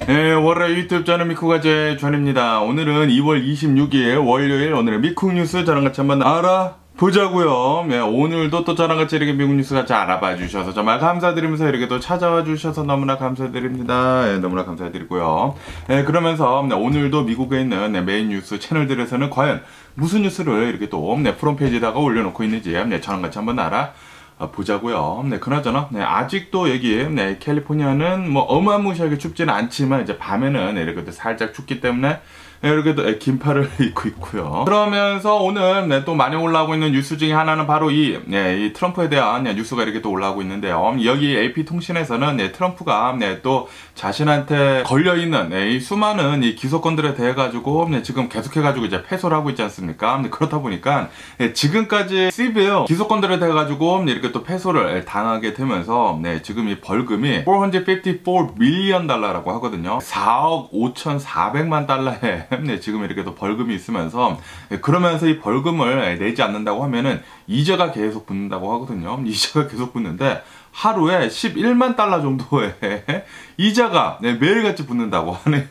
네, 월요일 유튜브 저는 미쿠가제 전입니다. 오늘은 2월 26일 월요일, 오늘의 미쿡 뉴스 저랑 같이 한번 알아보자고요. 네, 오늘도 또 저랑 같이 이렇게 미국 뉴스 같이 알아봐 주셔서 정말 감사드리면서 이렇게 또 찾아와 주셔서 너무나 감사드립니다. 네, 너무나 감사드리고요. 네, 그러면서 오늘도 미국에 있는 메인 뉴스 채널들에서는 과연 무슨 뉴스를 이렇게 또 프론페이지에다가 올려놓고 있는지 저랑 같이 한번 보자고요. 네, 그나저나 아직도 여기 캘리포니아는 뭐 어마무시하게 춥지는 않지만 이제 밤에는 이렇게 또 살짝 춥기 때문에 이렇게 또 긴팔을 입고 있고요. 그러면서 오늘 또 많이 올라오고 있는 뉴스 중에 하나는 바로 이 트럼프에 대한 뉴스가 이렇게 또 올라오고 있는데요. 여기 AP통신에서는 트럼프가 또 자신한테 걸려있는 이 수많은 이 기소권들에 대해 가지고 지금 계속해가지고 이제 패소를 하고 있지 않습니까? 그렇다 보니까 지금까지 시빌 기소권들에 대해 가지고 이렇게 또 패소를 당하게 되면서 지금 이 벌금이 454 밀리언 달러라고 하거든요. 4억 5,400만 달러에 지금 이렇게 또 벌금이 있으면서, 그러면서 이 벌금을 내지 않는다고 하면은 이자가 계속 붙는다고 하거든요. 이자가 계속 붙는데 하루에 11만 달러 정도의 이자가 매일같이 붙는다고 하네요.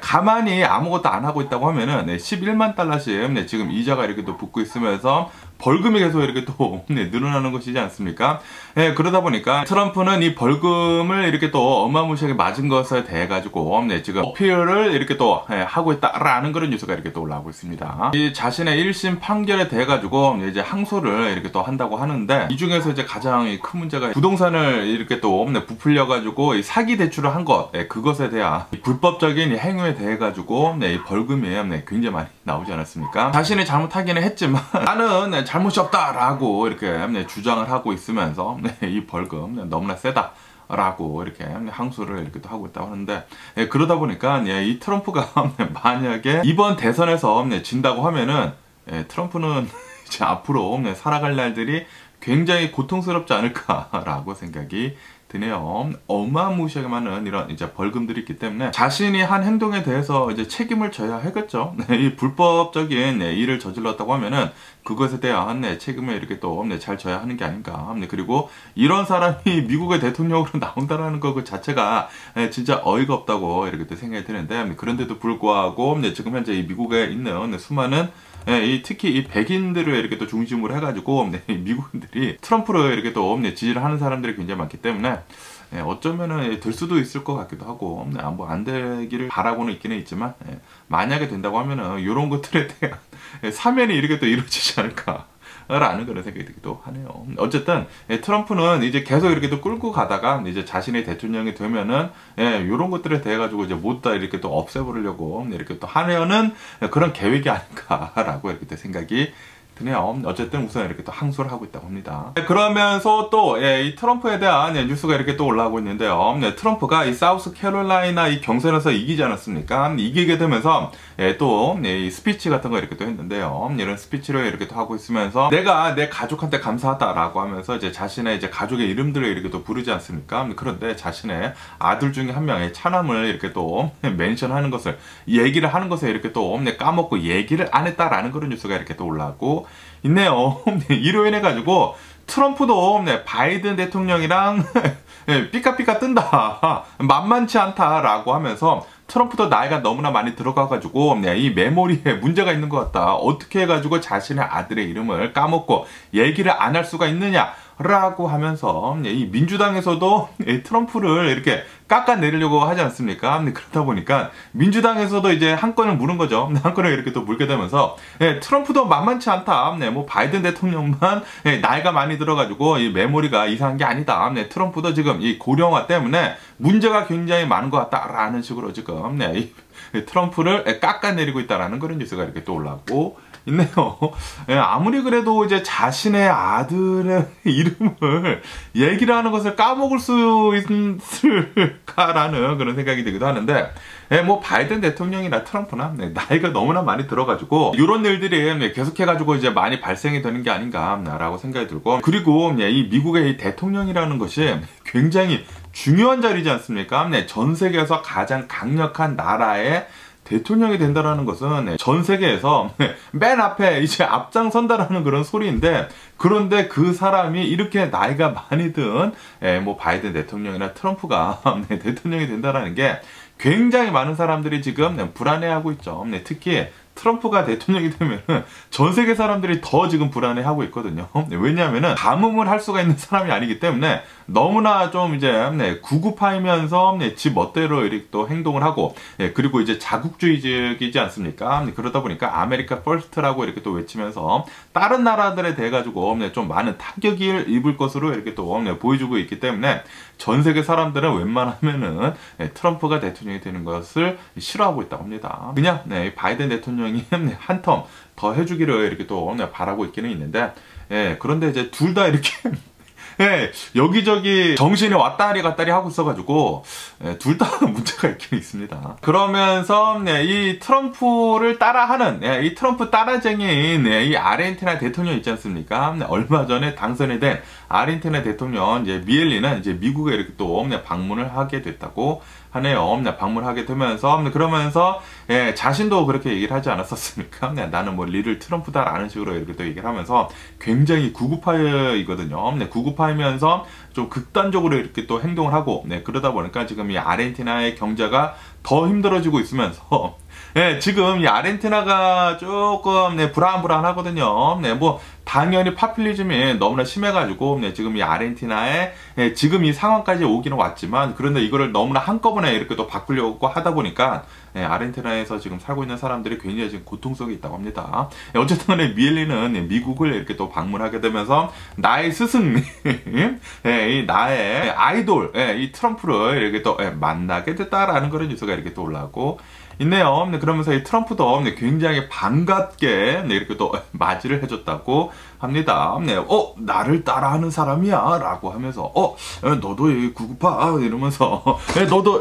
가만히 아무것도 안 하고 있다고 하면은 11만 달러씩 지금 이자가 이렇게 또 붙고 있으면서 벌금이 계속 이렇게 또 늘어나는 것이지 않습니까? 그러다 보니까 트럼프는 이 벌금을 이렇게 또 어마무시하게 맞은 것에 대해 가지고 지금 어필을 이렇게 또 하고 있다라는 그런 뉴스가 이렇게 또 올라오고 있습니다. 이 자신의 1심 판결에 대해 가지고 이제 항소를 이렇게 또 한다고 하는데, 이 중에서 이제 가장 큰 문제가 부동산을 이렇게 또 부풀려 가지고 사기 대출을 한 것, 그것에 대한 불법적인 행위에 대해 가지고 이 벌금이 굉장히 많이 나오지 않았습니까? 자신이 잘못하기는 했지만 나는 잘못이 없다라고 이렇게 주장을 하고 있으면서 이 벌금 너무나 세다 라고 이렇게 항소를 이렇게 또 하고 있다고 하는데, 그러다 보니까 이 트럼프가 만약에 이번 대선에서 진다고 하면은 트럼프는 이제 앞으로 살아갈 날들이 굉장히 고통스럽지 않을까라고 생각이 드네요. 어마무시하게 많은 이런 이제 벌금들이 있기 때문에 자신이 한 행동에 대해서 이제 책임을 져야 하겠죠. 이 불법적인 일을 저질렀다고 하면은 그것에 대한 책임을 이렇게 또 잘 져야 하는 게 아닌가. 그리고 이런 사람이 미국의 대통령으로 나온다라는 거 그 자체가 진짜 어이가 없다고 이렇게 또 생각이 드는데, 그런데도 불구하고 지금 현재 이 미국에 있는 수많은 특히 이 백인들을 이렇게 또 중심으로 해가지고 미국인들이 트럼프를 이렇게 또 지지를 하는 사람들이 굉장히 많기 때문에 어쩌면은 될 수도 있을 것 같기도 하고, 뭐 안 되기를 바라고는 있기는 있지만 만약에 된다고 하면은 이런 것들에 대한 사면이 이렇게 또 이루어지지 않을까 라는 그런 생각이 들기도 하네요. 어쨌든 트럼프는 이제 계속 이렇게 또 끌고 가다가 이제 자신의 대통령이 되면은 이런 것들에 대해 가지고 이제 모두 다 이렇게 또 없애버리려고 이렇게 또 하려는 그런 계획이 아닌가라고 이렇게 또 생각이 드네요. 어쨌든 우선 이렇게 또 항소를 하고 있다고 합니다. 그러면서 또 이 트럼프에 대한 뉴스가 이렇게 또 올라오고 있는데요. 트럼프가 이 사우스캐롤라이나 이 경선에서 이기지 않았습니까? 이기게 되면서 또 이 스피치 같은 거 이렇게 또 했는데요. 이런 스피치를 이렇게 또 하고 있으면서 내가 내 가족한테 감사하다라고 하면서 이제 자신의 이제 가족의 이름들을 이렇게 또 부르지 않습니까? 그런데 자신의 아들 중에 한 명의 차남을 이렇게 또 멘션하는 것을, 얘기를 하는 것에 이렇게 또 까먹고 얘기를 안 했다라는 그런 뉴스가 이렇게 또 올라오고 있네요. 이로 인해 가지고 트럼프도 바이든 대통령이랑 삐까삐까 뜬다, 만만치 않다라고 하면서 트럼프도 나이가 너무나 많이 들어가가지고 이 메모리에 문제가 있는 것 같다. 어떻게 해가지고 자신의 아들의 이름을 까먹고 얘기를 안 할 수가 있느냐 라고 하면서 이 민주당에서도 트럼프를 이렇게 깎아내리려고 하지 않습니까? 그러다 보니까 민주당에서도 이제 한 건을 무는 거죠. 한 건을 이렇게 또 물게 되면서 트럼프도 만만치 않다. 뭐 바이든 대통령만 나이가 많이 들어가지고 이 메모리가 이상한 게 아니다. 트럼프도 지금 이 고령화 때문에 문제가 굉장히 많은 것 같다라는 식으로 지금 이 트럼프를 깎아내리고 있다라는 그런 뉴스가 이렇게 또 올라오고 있네요. 아무리 그래도 이제 자신의 아들의 이름을 얘기를 하는 것을 까먹을 수 있을까라는 그런 생각이 들기도 하는데, 뭐 바이든 대통령이나 트럼프나 나이가 너무나 많이 들어가지고 이런 일들이 계속해가지고 이제 많이 발생이 되는 게 아닌가라고 생각이 들고, 그리고 이 미국의 이 대통령이라는 것이 굉장히 중요한 자리지 않습니까? 전 세계에서 가장 강력한 나라의 대통령이 된다라는 것은 전 세계에서 맨 앞에 이제 앞장선다라는 그런 소리인데, 그런데 그 사람이 이렇게 나이가 많이 든 뭐 바이든 대통령이나 트럼프가 대통령이 된다라는 게 굉장히 많은 사람들이 지금 불안해하고 있죠. 특히 트럼프가 대통령이 되면 전 세계 사람들이 더 지금 불안해하고 있거든요. 왜냐하면 감흥을 할 수가 있는 사람이 아니기 때문에 너무나 좀 이제 구구파이면서 지 멋대로 이렇게 또 행동을 하고, 그리고 이제 자국주의적이지 않습니까? 그러다 보니까 아메리카 퍼스트라고 이렇게 또 외치면서 다른 나라들에 대해 가지고 좀 많은 타격을 입을 것으로 이렇게 또 보여주고 있기 때문에 전 세계 사람들은 웬만하면은 트럼프가 대통령이 되는 것을 싫어하고 있다고 합니다. 그냥 바이든 대통령이 한 텀 더 해주기를 이렇게 또 바라고 있기는 있는데, 그런데 이제 둘 다 이렇게 여기저기 정신이 왔다리 갔다리 하고 있어가지고 둘 다 문제가 있긴 있습니다. 그러면서 이 트럼프를 따라하는 이 트럼프 따라쟁이인 이 아르헨티나 대통령 있지 않습니까? 얼마 전에 당선이 된 아르헨티나 대통령 이제 미엘리는 이제 미국에 이렇게 또 방문을 하게 됐다고 하네요. 방문하게 되면서 그러면서 자신도 그렇게 얘기를 하지 않았었습니까? 나는 뭐 리를 트럼프다라는 식으로 이렇게 또 얘기를 하면서 굉장히 구구파이거든요. 구구파이면서 좀 극단적으로 이렇게 또 행동을 하고, 그러다 보니까 지금 이 아르헨티나의 경제가 더 힘들어지고 있으면서 지금 이 아르헨티나가 조금 불안불안하거든요. 뭐 당연히 파퓰리즘이 너무나 심해가지고 지금 이 아르헨티나에 지금 이 상황까지 오기는 왔지만, 그런데 이거를 너무나 한꺼번에 이렇게 또 바꾸려고 하다 보니까 아르헨티나에서 지금 살고 있는 사람들이 굉장히 지금 고통성이 있다고 합니다. 어쨌든 간에 미엘리는 미국을 이렇게 또 방문하게 되면서 나의 스승님, 나의 아이돌, 이 트럼프를 이렇게 또 만나게 됐다라는 그런 뉴스가 이렇게 또 올라오고 있네요. 그러면서 이 트럼프도 굉장히 반갑게 이렇게 또 맞이를 해줬다고 합니다. 나를 따라하는 사람이야 라고 하면서 너도 구구파 이러면서 너도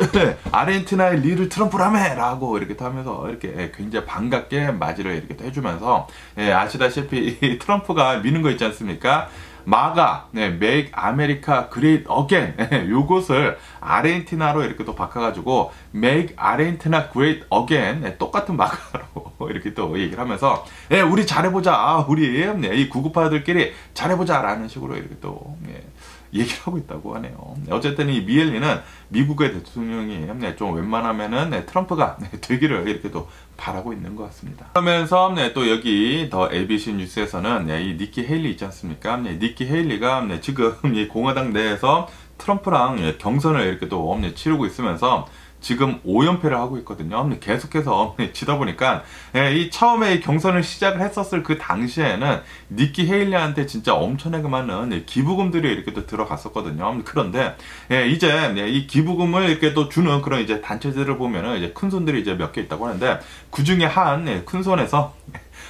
아르헨티나의 리를 트럼프라며 라고 이렇게 하면서 이렇게 굉장히 반갑게 맞이를 이렇게 또 해주면서, 아시다시피 이 트럼프가 미는 거 있지 않습니까? 마가, Make America Great Again, 요것을 아르헨티나로 이렇게 또 바꿔가지고 Make Argentina Great Again, 똑같은 마가로 이렇게 또 얘기를 하면서 우리 잘해보자, 우리 이 구구파들끼리 잘해보자 라는 식으로 이렇게 또 얘기를 하고 있다고 하네요. 어쨌든 이 미엘리는 미국의 대통령이 좀 웬만하면은 트럼프가 되기를 이렇게 또 바라고 있는 것 같습니다. 그러면서 또 여기 더 ABC 뉴스에서는 이 니키 헤일리 있지 않습니까? 니키 헤일리가 지금 이 공화당 내에서 트럼프랑 경선을 이렇게 또 치르고 있으면서 지금 5연패를 하고 있거든요. 계속해서 지다 보니까 이 처음에 경선을 시작을 했었을 그 당시에는 니키 헤일리한테 진짜 엄청나게 많은 기부금들이 이렇게 또 들어갔었거든요. 그런데 이제 이 기부금을 이렇게 또 주는 그런 이제 단체들을 보면은 이제 큰 손들이 이제 몇 개 있다고 하는데, 그 중에 한 큰 손에서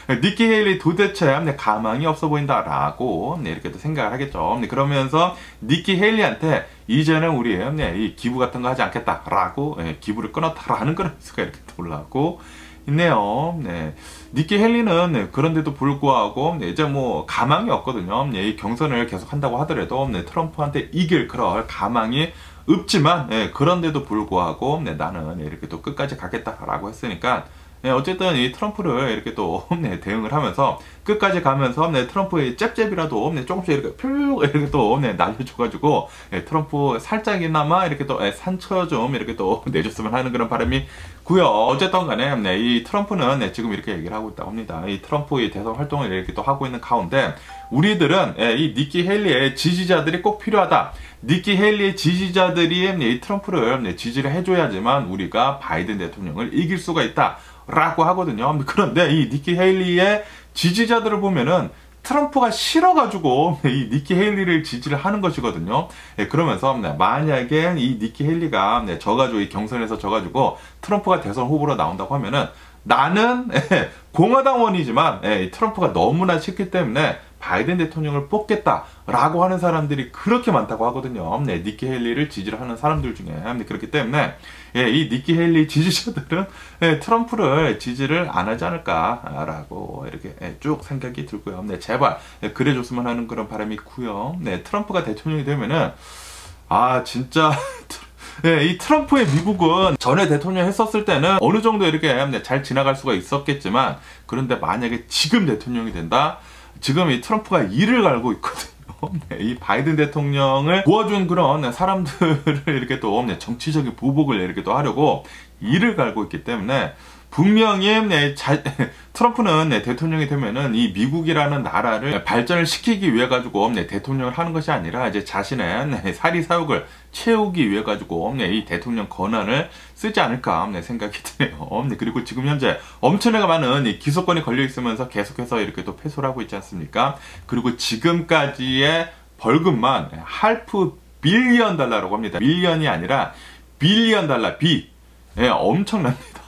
니키 헤일리 도대체 가망이 없어 보인다라고 이렇게 또 생각을 하겠죠. 그러면서 니키 헤일리한테 이제는 우리 이 기부 같은 거 하지 않겠다라고 기부를 끊었다라는 그런 뉴스가 이렇게 올라오고 있네요. 니키 헤일리는 그런데도 불구하고 이제 뭐 가망이 없거든요. 이 경선을 계속 한다고 하더라도 트럼프한테 이길 그럴 가망이 없지만, 그런데도 불구하고 나는 이렇게 또 끝까지 가겠다라고 했으니까, 어쨌든 이 트럼프를 이렇게 또 대응을 하면서 끝까지 가면서 트럼프의 잽잽이라도 조금씩 이렇게 퓨 이렇게 또 날려줘가지고 트럼프 살짝이나마 이렇게 또 상처 좀 이렇게 또 내줬으면 하는 그런 바람이 고요. 어쨌든 간에 이 트럼프는 지금 이렇게 얘기를 하고 있다고 합니다. 이 트럼프의 대선 활동을 이렇게 또 하고 있는 가운데 우리들은 이 니키 헤일리의 지지자들이 꼭 필요하다. 니키 헤일리의 지지자들이 이 트럼프를 지지를 해줘야지만 우리가 바이든 대통령을 이길 수가 있다 라고 하거든요. 그런데 이 니키 헤일리의 지지자들을 보면은 트럼프가 싫어가지고 이 니키 헤일리를 지지를 하는 것이거든요. 그러면서 만약에 이 니키 헤일리가 져가지고 이 경선에서 져가지고 트럼프가 대선 후보로 나온다고 하면은 나는 공화당원이지만 트럼프가 너무나 싫기 때문에 바이든 대통령을 뽑겠다라고 하는 사람들이 그렇게 많다고 하거든요. 니키 헤일리를 지지를 하는 사람들 중에. 그렇기 때문에 이 니키 헤일리 지지자들은 트럼프를 지지를 안 하지 않을까라고 이렇게 쭉 생각이 들고요. 제발 그래줬으면 하는 그런 바람이 있고요. 트럼프가 대통령이 되면은 진짜 이 트럼프의 미국은 전에 대통령 했었을 때는 어느 정도 이렇게 잘 지나갈 수가 있었겠지만, 그런데 만약에 지금 대통령이 된다? 지금 이 트럼프가 이를 갈고 있거든요. 이 바이든 대통령을 도와준 그런 사람들을 이렇게 또 정치적인 보복을 이렇게 또 하려고 이를 갈고 있기 때문에 분명히 트럼프는 대통령이 되면은 이 미국이라는 나라를 발전을 시키기 위해 가지고 대통령을 하는 것이 아니라 이제 자신의 사리 사욕을 채우기 위해 가지고 이 대통령 권한을 쓰지 않을까 생각이 드네요. 그리고 지금 현재 엄청나게 많은 이 기소권이 걸려 있으면서 계속해서 이렇게 또 패소를 하고 있지 않습니까? 그리고 지금까지의 벌금만 $500 빌리언이라고 합니다. 밀리언이 아니라 빌리언 달러, 엄청납니다.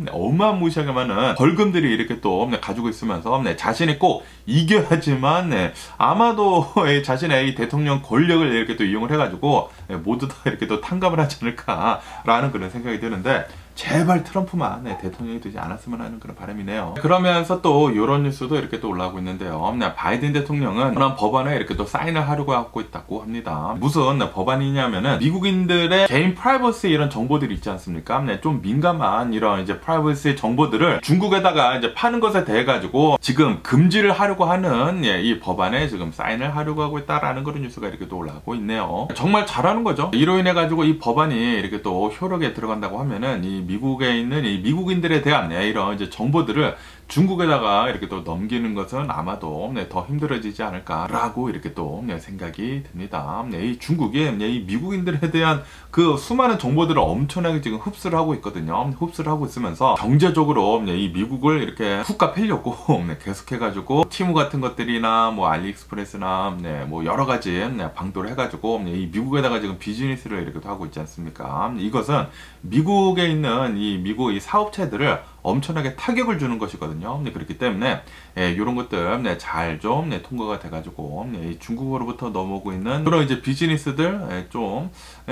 어마무시하게 많은 벌금들이 이렇게 또 가지고 있으면서 자신이 꼭 이겨야지만 아마도 자신의 이 대통령 권력을 이렇게 또 이용을 해가지고 모두 다 이렇게 또 탕감을 하지 않을까라는 그런 생각이 드는데, 제발 트럼프만 대통령이 되지 않았으면 하는 그런 바람이네요. 그러면서 또 이런 뉴스도 이렇게 또 올라오고 있는데요. 바이든 대통령은 그런 법안에 이렇게 또 사인을 하려고 하고 있다고 합니다. 무슨 법안이냐면은 미국인들의 개인 프라이버시 이런 정보들이 있지 않습니까? 좀 민감한 이런 이제 프라이버시 정보들을 중국에다가 이제 파는 것에 대해 가지고 지금 금지를 하려고 하는 이 법안에 지금 사인을 하려고 하고 있다라는 그런 뉴스가 이렇게 또 올라오고 있네요. 정말 잘하는 거죠. 이로 인해 가지고 이 법안이 이렇게 또 효력에 들어간다고 하면은 이 미국에 있는 이 미국인들에 대한 이런 이제 정보들을 중국에다가 이렇게 또 넘기는 것은 아마도 더 힘들어지지 않을까라고 이렇게 또 생각이 듭니다. 이 중국이 이 미국인들에 대한 그 수많은 정보들을 엄청나게 지금 흡수를 하고 있거든요. 흡수를 하고 있으면서 경제적으로 이 미국을 이렇게 훅가 패려고 계속해가지고 티무 같은 것들이나 뭐 알리익스프레스나 뭐 여러 가지 방도를 해가지고 이 미국에다가 지금 비즈니스를 이렇게 하고 있지 않습니까? 이것은 미국에 있는 이 미국 이 사업체들을 엄청나게 타격을 주는 것이거든요. 그렇기 때문에 이런 것들 잘 좀 통과가 돼가지고 중국으로부터 넘어오고 있는 그런 이제 비즈니스들 좀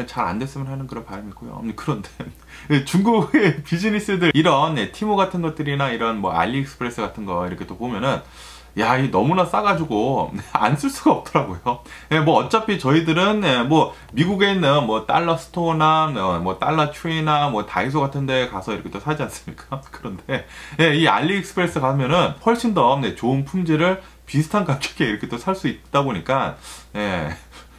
잘 안 됐으면 하는 그런 바람이고요. 그런데 중국의 비즈니스들 이런 티모 같은 것들이나 이런 뭐 알리익스프레스 같은 거 이렇게 또 보면은 야, 이 너무나 싸가지고 안 쓸 수가 없더라고요. 뭐 어차피 저희들은 뭐 미국에 있는 뭐 달러 스토어나 뭐 달러 트리나 뭐 다이소 같은 데 가서 이렇게 또 사지 않습니까? 그런데 이 알리익스프레스 가면은 훨씬 더 좋은 품질을 비슷한 가격에 이렇게 또 살 수 있다 보니까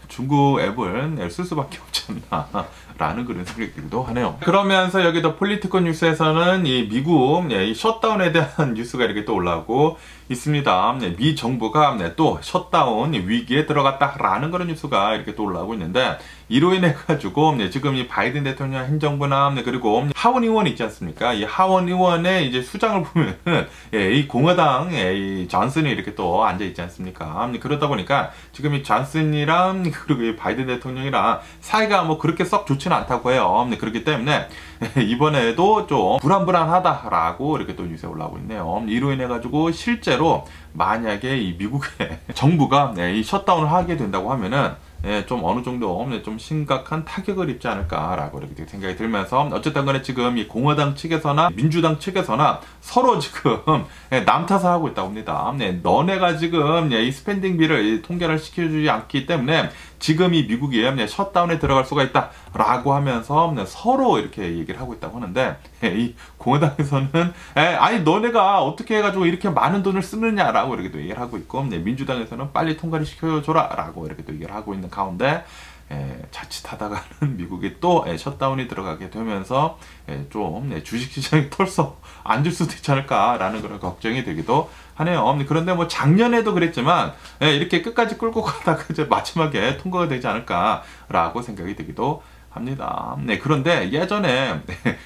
중국 앱을 쓸 수밖에 없지 않나 라는 그런 생각이 들기도 하네요. 그러면서 여기도 폴리티코 뉴스에서는 이 미국 이 셧다운에 대한 뉴스가 이렇게 또 올라오고 있습니다. 미 정부가 또 셧다운 위기에 들어갔다라는 그런 뉴스가 이렇게 또 올라오고 있는데, 이로 인해 가지고 지금 이 바이든 대통령 행정부나 그리고 하원 의원 있지 않습니까? 이 하원 의원의 이제 수장을 보면은 이 공화당 이 존슨이 이렇게 또 앉아 있지 않습니까? 그러다 보니까 지금 이 존슨이랑 그리고 이 바이든 대통령이랑 사이가 뭐 그렇게 썩 좋지는 않다고 해요. 그렇기 때문에 이번에도 좀 불안불안하다라고 이렇게 또 뉴스에 올라오고 있네요. 이로 인해 가지고 실제로 만약에 이 미국의 정부가 이 셧다운을 하게 된다고 하면은 좀 어느 정도 좀 심각한 타격을 입지 않을까라고 이렇게 생각이 들면서, 어쨌든 간에 지금 이 공화당 측에서나 민주당 측에서나 서로 지금 남 탓을 하고 있다고 합니다. 너네가 지금 이 스pen딩비를 통계를 시켜주지 않기 때문에 지금 이 미국이 셧다운에 들어갈 수가 있다라고 하면서 서로 이렇게 얘기를 하고 있다고 하는데, 이 공화당에서는 아니 너네가 어떻게 해가지고 이렇게 많은 돈을 쓰느냐라고 이렇게 또 얘기를 하고 있고, 민주당에서는 빨리 통과를 시켜줘라라고 이렇게 또 얘기를 하고 있는 가운데 자칫하다가는 미국이 또 셧다운이 들어가게 되면서 좀 주식시장이 털썩 앉을 수도 있지 않을까라는 그런 걱정이 되기도 하네요. 그런데 뭐 작년에도 그랬지만 이렇게 끝까지 끌고 가다가 이제 마지막에 통과가 되지 않을까라고 생각이 되기도 합니다. 그런데 예전에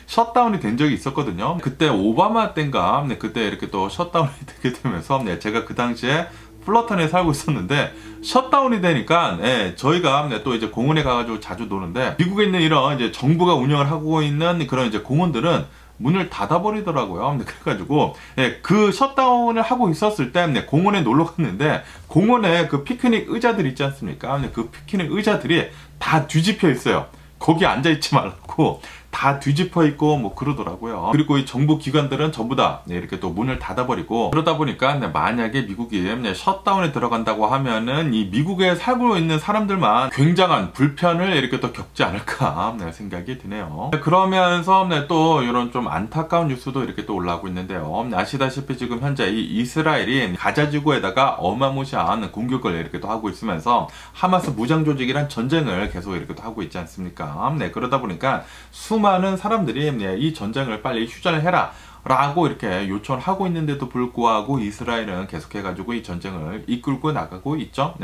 셧다운이 된 적이 있었거든요. 그때 오바마 때인가 그때 이렇게 또 셧다운이 되게 되면서 제가 그 당시에 플러턴에 살고 있었는데 셧다운이 되니까 저희가 또 이제 공원에 가가지고 자주 노는데, 미국에 있는 이런 이제 정부가 운영을 하고 있는 그런 이제 공원들은 문을 닫아버리더라고요. 그래가지고 그 셧다운을 하고 있었을 때 공원에 놀러 갔는데, 공원에 그 피크닉 의자들 있지 않습니까? 그 피크닉 의자들이 다 뒤집혀 있어요. 거기 앉아있지 말라고 다 뒤집어 있고 뭐 그러더라고요. 그리고 이 정부 기관들은 전부 다 이렇게 또 문을 닫아버리고, 그러다 보니까 만약에 미국이 셧다운에 들어간다고 하면은 이 미국에 살고 있는 사람들만 굉장한 불편을 이렇게 또 겪지 않을까 생각이 드네요. 그러면서 또 이런 좀 안타까운 뉴스도 이렇게 또 올라오고 있는데요. 아시다시피 지금 현재 이 이스라엘이 가자 지구에다가 어마무시한 공격을 이렇게 또 하고 있으면서 하마스 무장 조직이란 전쟁을 계속 이렇게 또 하고 있지 않습니까? 그러다 보니까 수많은 사람들이 이 전쟁을 빨리 휴전을 해라 라고 이렇게 요청을 하고 있는데도 불구하고 이스라엘은 계속해가지고 이 전쟁을 이끌고 나가고 있죠.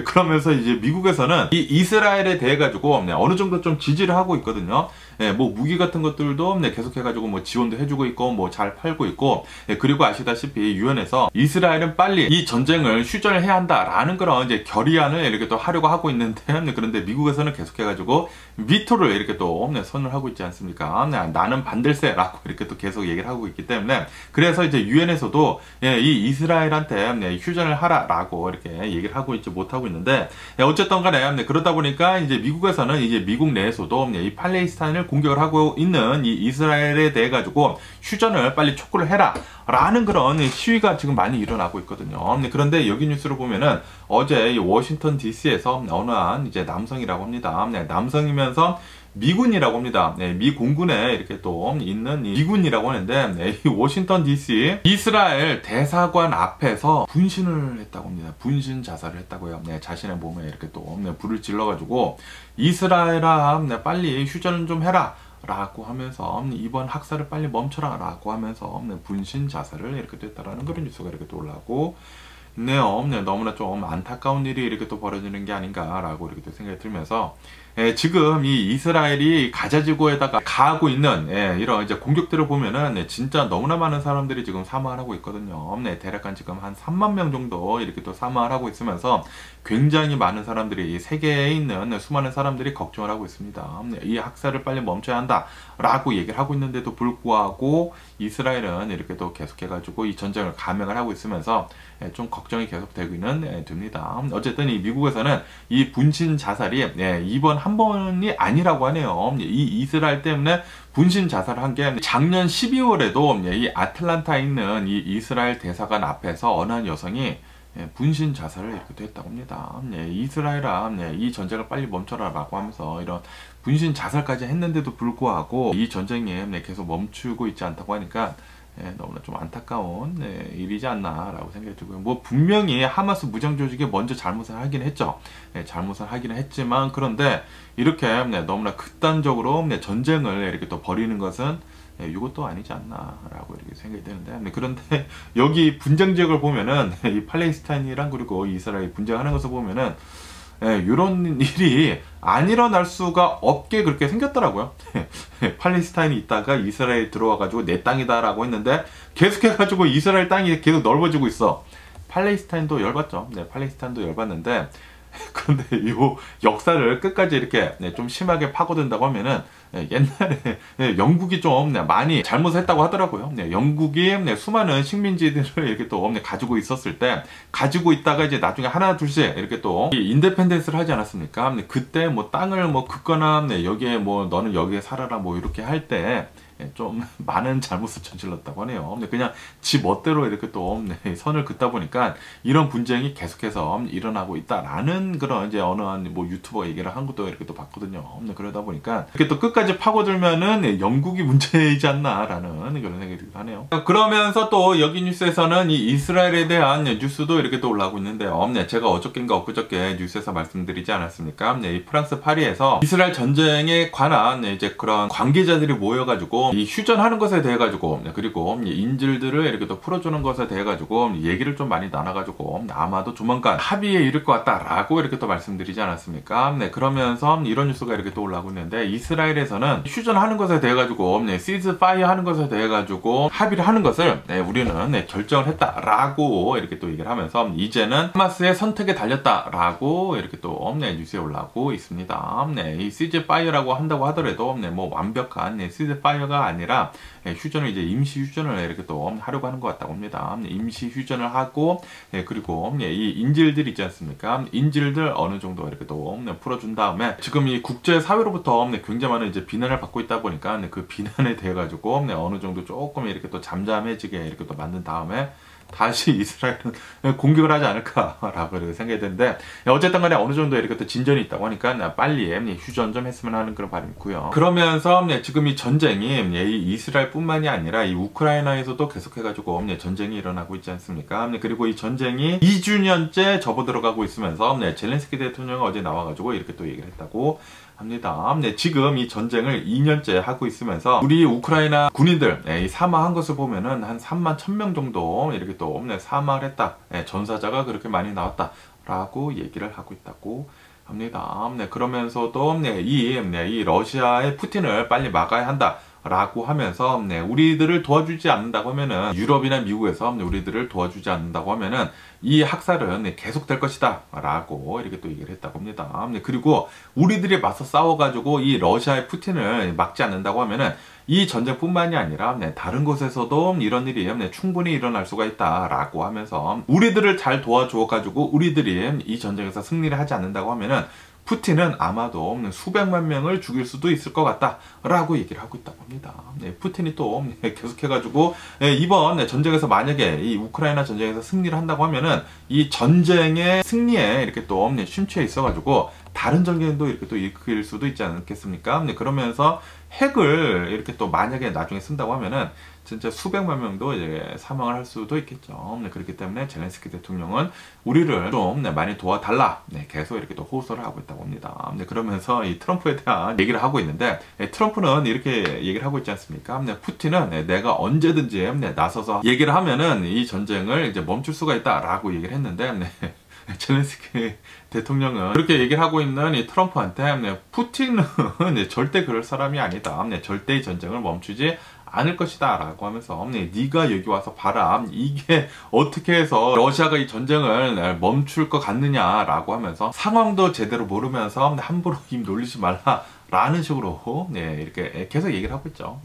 그러면서 이제 미국에서는 이 이스라엘에 대해 가지고 어느 정도 좀 지지를 하고 있거든요. 뭐 무기 같은 것들도 계속해가지고 뭐 지원도 해주고 있고 뭐 잘 팔고 있고, 그리고 아시다시피 유엔에서 이스라엘은 빨리 이 전쟁을 휴전을 해야 한다라는 그런 이제 결의안을 이렇게 또 하려고 하고 있는데, 그런데 미국에서는 계속해가지고 비토를 이렇게 또 선을 하고 있지 않습니까? 나는 반댈세라고 이렇게 또 계속 얘기를 하고 있기 때문에, 그래서 이제 유엔에서도 이 이스라엘한테 휴전을 하라라고 이렇게 얘기를 하고 있지 못하고 있는데, 어쨌든 간에 그러다 보니까 이제 미국에서는 이제 미국 내에서도 이 팔레스타인을 공격을 하고 있는 이 이스라엘에 대해 가지고 휴전을 빨리 촉구를 해라 라는 그런 시위가 지금 많이 일어나고 있거든요. 그런데 여기 뉴스를 보면은 어제 이 워싱턴 DC에서 어느 한 이제 남성이라고 합니다. 남성이면서 미군이라고 합니다. 미 공군에 이렇게 또 있는 미군이라고 하는데, 이 워싱턴 DC 이스라엘 대사관 앞에서 분신을 했다고 합니다. 분신 자살을 했다고요. 자신의 몸에 이렇게 또 불을 질러가지고 이스라엘아 빨리 휴전을 좀 해라 라고 하면서 이번 학살을 빨리 멈춰라 라고 하면서 분신 자살을 이렇게 됐다라는 그런 뉴스가 이렇게 또 올라오고 있네요. 너무나 좀 안타까운 일이 이렇게 또 벌어지는 게 아닌가라고 이렇게 또 생각이 들면서, 지금 이 이스라엘이 가자지구에다가 가하고 있는 이런 이제 공격들을 보면은 진짜 너무나 많은 사람들이 지금 사망을 하고 있거든요. 대략 지금 한 3만 명 정도 이렇게 또 사망을 하고 있으면서 굉장히 많은 사람들이, 세계에 있는 수많은 사람들이 걱정을 하고 있습니다. 이 학살을 빨리 멈춰야 한다라고 얘기를 하고 있는데도 불구하고 이스라엘은 이렇게 또 계속해가지고 이 전쟁을 감행을 하고 있으면서 좀 걱정이 계속되기는 됩니다. 어쨌든 이 미국에서는 이 분신 자살이 이번 한 번이 아니라고 하네요. 이 이스라엘 때문에 분신 자살을 한 게 작년 12월에도 이 아틀란타에 있는 이 이스라엘 대사관 앞에서 어느 한 여성이 분신 자살을 이렇게 했다고 합니다. 이스라엘아 이 전쟁을 빨리 멈춰라 라고 하면서 이런 분신 자살까지 했는데도 불구하고 이 전쟁이 계속 멈추고 있지 않다고 하니까 너무나 좀 안타까운 일이지 않나라고 생각이 들고요. 뭐 분명히 하마스 무장 조직이 먼저 잘못을 하긴 했죠. 잘못을 하기는 했지만, 그런데 이렇게 너무나 극단적으로 전쟁을 이렇게 또 벌이는 것은 이것도 아니지 않나라고 이렇게 생각이 되는데, 그런데 여기 분쟁 지역을 보면은 이 팔레스타인이랑 그리고 이스라엘 분쟁하는 것을 보면은 이런 일이 안 일어날 수가 없게 그렇게 생겼더라고요. 팔레스타인이 있다가 이스라엘 들어와가지고 내 땅이다라고 했는데 계속해가지고 이스라엘 땅이 계속 넓어지고 있어. 팔레스타인도 열받죠. 팔레스타인도 열받는데, 그런데 이 역사를 끝까지 이렇게 좀 심하게 파고든다고 하면은 옛날에 영국이 좀 많이 잘못을 했다고 하더라고요. 영국이 수많은 식민지들을 이렇게 또 가지고 있었을 때, 가지고 있다가 이제 나중에 하나 둘씩 이렇게 또 인디펜던스를 하지 않았습니까? 그때 뭐 땅을 뭐 긋거나 여기에 뭐 너는 여기에 살아라 뭐 이렇게 할 때 좀 많은 잘못을 저질렀다고 하네요. 그냥 지 멋대로 이렇게 또 선을 긋다 보니까 이런 분쟁이 계속해서 일어나고 있다라는 그런 이제 어느 한 뭐 유튜버 얘기를 한 것도 이렇게 또 봤거든요. 그러다 보니까 이렇게 또 끝까지 파고들면은 영국이 문제이지 않나라는 그런 생각이 들기도 하네요. 그러면서 또 여기 뉴스에서는 이 이스라엘에 대한 뉴스도 이렇게 또 올라오고 있는데요. 제가 어저께인가 엊그저께 뉴스에서 말씀드리지 않았습니까? 이 프랑스 파리에서 이스라엘 전쟁에 관한 이제 그런 관계자들이 모여가지고 이 휴전하는 것에 대해 가지고, 그리고 인질들을 이렇게 또 풀어주는 것에 대해 가지고 얘기를 좀 많이 나눠가지고 아마도 조만간 합의에 이를 것 같다라고 이렇게 또 말씀드리지 않았습니까? 그러면서 이런 뉴스가 이렇게 또 올라오고 있는데, 이스라엘에서는 휴전하는 것에 대해 가지고 시즈 파이어 하는 것에 대해 가지고 합의를 하는 것을 우리는 결정을 했다라고 이렇게 또 얘기를 하면서 이제는 하마스의 선택에 달렸다라고 이렇게 또 뉴스에 올라오고 있습니다. 이 시즈 파이어라고 한다고 하더라도 뭐 완벽한 시즈 파이어가 휴가가 아니라 휴전을 이제 임시 휴전을 이렇게 또 하려고 하는 것 같다고 합니다. 임시 휴전을 하고 그리고 이 인질들 있지 않습니까? 인질들 어느 정도 이렇게 또 풀어준 다음에 지금 이 국제 사회로부터 굉장히 많은 이제 비난을 받고 있다 보니까 그 비난에 대해 가지고 어느 정도 조금 이렇게 또 잠잠해지게 이렇게 또 만든 다음에 다시 이스라엘은 공격을 하지 않을까라고 생각이 드는데, 어쨌든 간에 어느 정도 이렇게 또 진전이 있다고 하니까 빨리 휴전 좀 했으면 하는 그런 바람이 있고요. 그러면서 지금 이 전쟁이 이 이스라엘뿐만이 아니라 이 우크라이나에서도 계속해가지고 전쟁이 일어나고 있지 않습니까? 그리고 이 전쟁이 2주년째 접어들어가고 있으면서 젤렌스키 대통령이 어제 나와가지고 이렇게 또 얘기를 했다고 합니다. 지금 이 전쟁을 2년째 하고 있으면서 우리 우크라이나 군인들 이 사망한 것을 보면은 한 3만 1000명 정도 이렇게 또 사망을 했다. 전사자가 그렇게 많이 나왔다 라고 얘기를 하고 있다고 합니다. 그러면서도 이 러시아의 푸틴을 빨리 막아야 한다 라고 하면서 우리들을 도와주지 않는다고 하면은, 유럽이나 미국에서 우리들을 도와주지 않는다고 하면은 이 학살은 계속될 것이다 라고 이렇게 또 얘기를 했다고 합니다. 그리고 우리들이 맞서 싸워가지고 이 러시아의 푸틴을 막지 않는다고 하면은 이 전쟁뿐만이 아니라 다른 곳에서도 이런 일이 충분히 일어날 수가 있다 라고 하면서, 우리들을 잘 도와줘 가지고 우리들이 이 전쟁에서 승리를 하지 않는다고 하면은 푸틴은 아마도 수백만 명을 죽일 수도 있을 것 같다 라고 얘기를 하고 있다고 합니다. 푸틴이 또 계속해가지고 이번 전쟁에서 만약에 이 우크라이나 전쟁에서 승리를 한다고 하면은 이 전쟁의 승리에 이렇게 또 심취해 있어가지고 다른 전쟁도 이렇게 또 일으킬 수도 있지 않겠습니까? 그러면서 핵을 이렇게 또 만약에 나중에 쓴다고 하면은 진짜 수백만 명도 이제 사망을 할 수도 있겠죠. 그렇기 때문에 젤렌스키 대통령은 우리를 좀 많이 도와달라 계속 이렇게 또 호소를 하고 있다고 합니다. 그러면서 이 트럼프에 대한 얘기를 하고 있는데, 트럼프는 이렇게 얘기를 하고 있지 않습니까? 푸틴은 내가 언제든지 나서서 얘기를 하면은 이 전쟁을 이제 멈출 수가 있다라고 얘기를 했는데, 젤렌스키 대통령은 그렇게 얘기를 하고 있는 이 트럼프한테 푸틴은 절대 그럴 사람이 아니다. 절대 이 전쟁을 멈추지 않을 것이다 라고 하면서, 네가 여기 와서 봐라, 이게 어떻게 해서 러시아가 이 전쟁을 멈출 것 같느냐 라고 하면서, 상황도 제대로 모르면서 함부로 입 놀리지 말라 라는 식으로 이렇게 계속 얘기를 하고 있죠.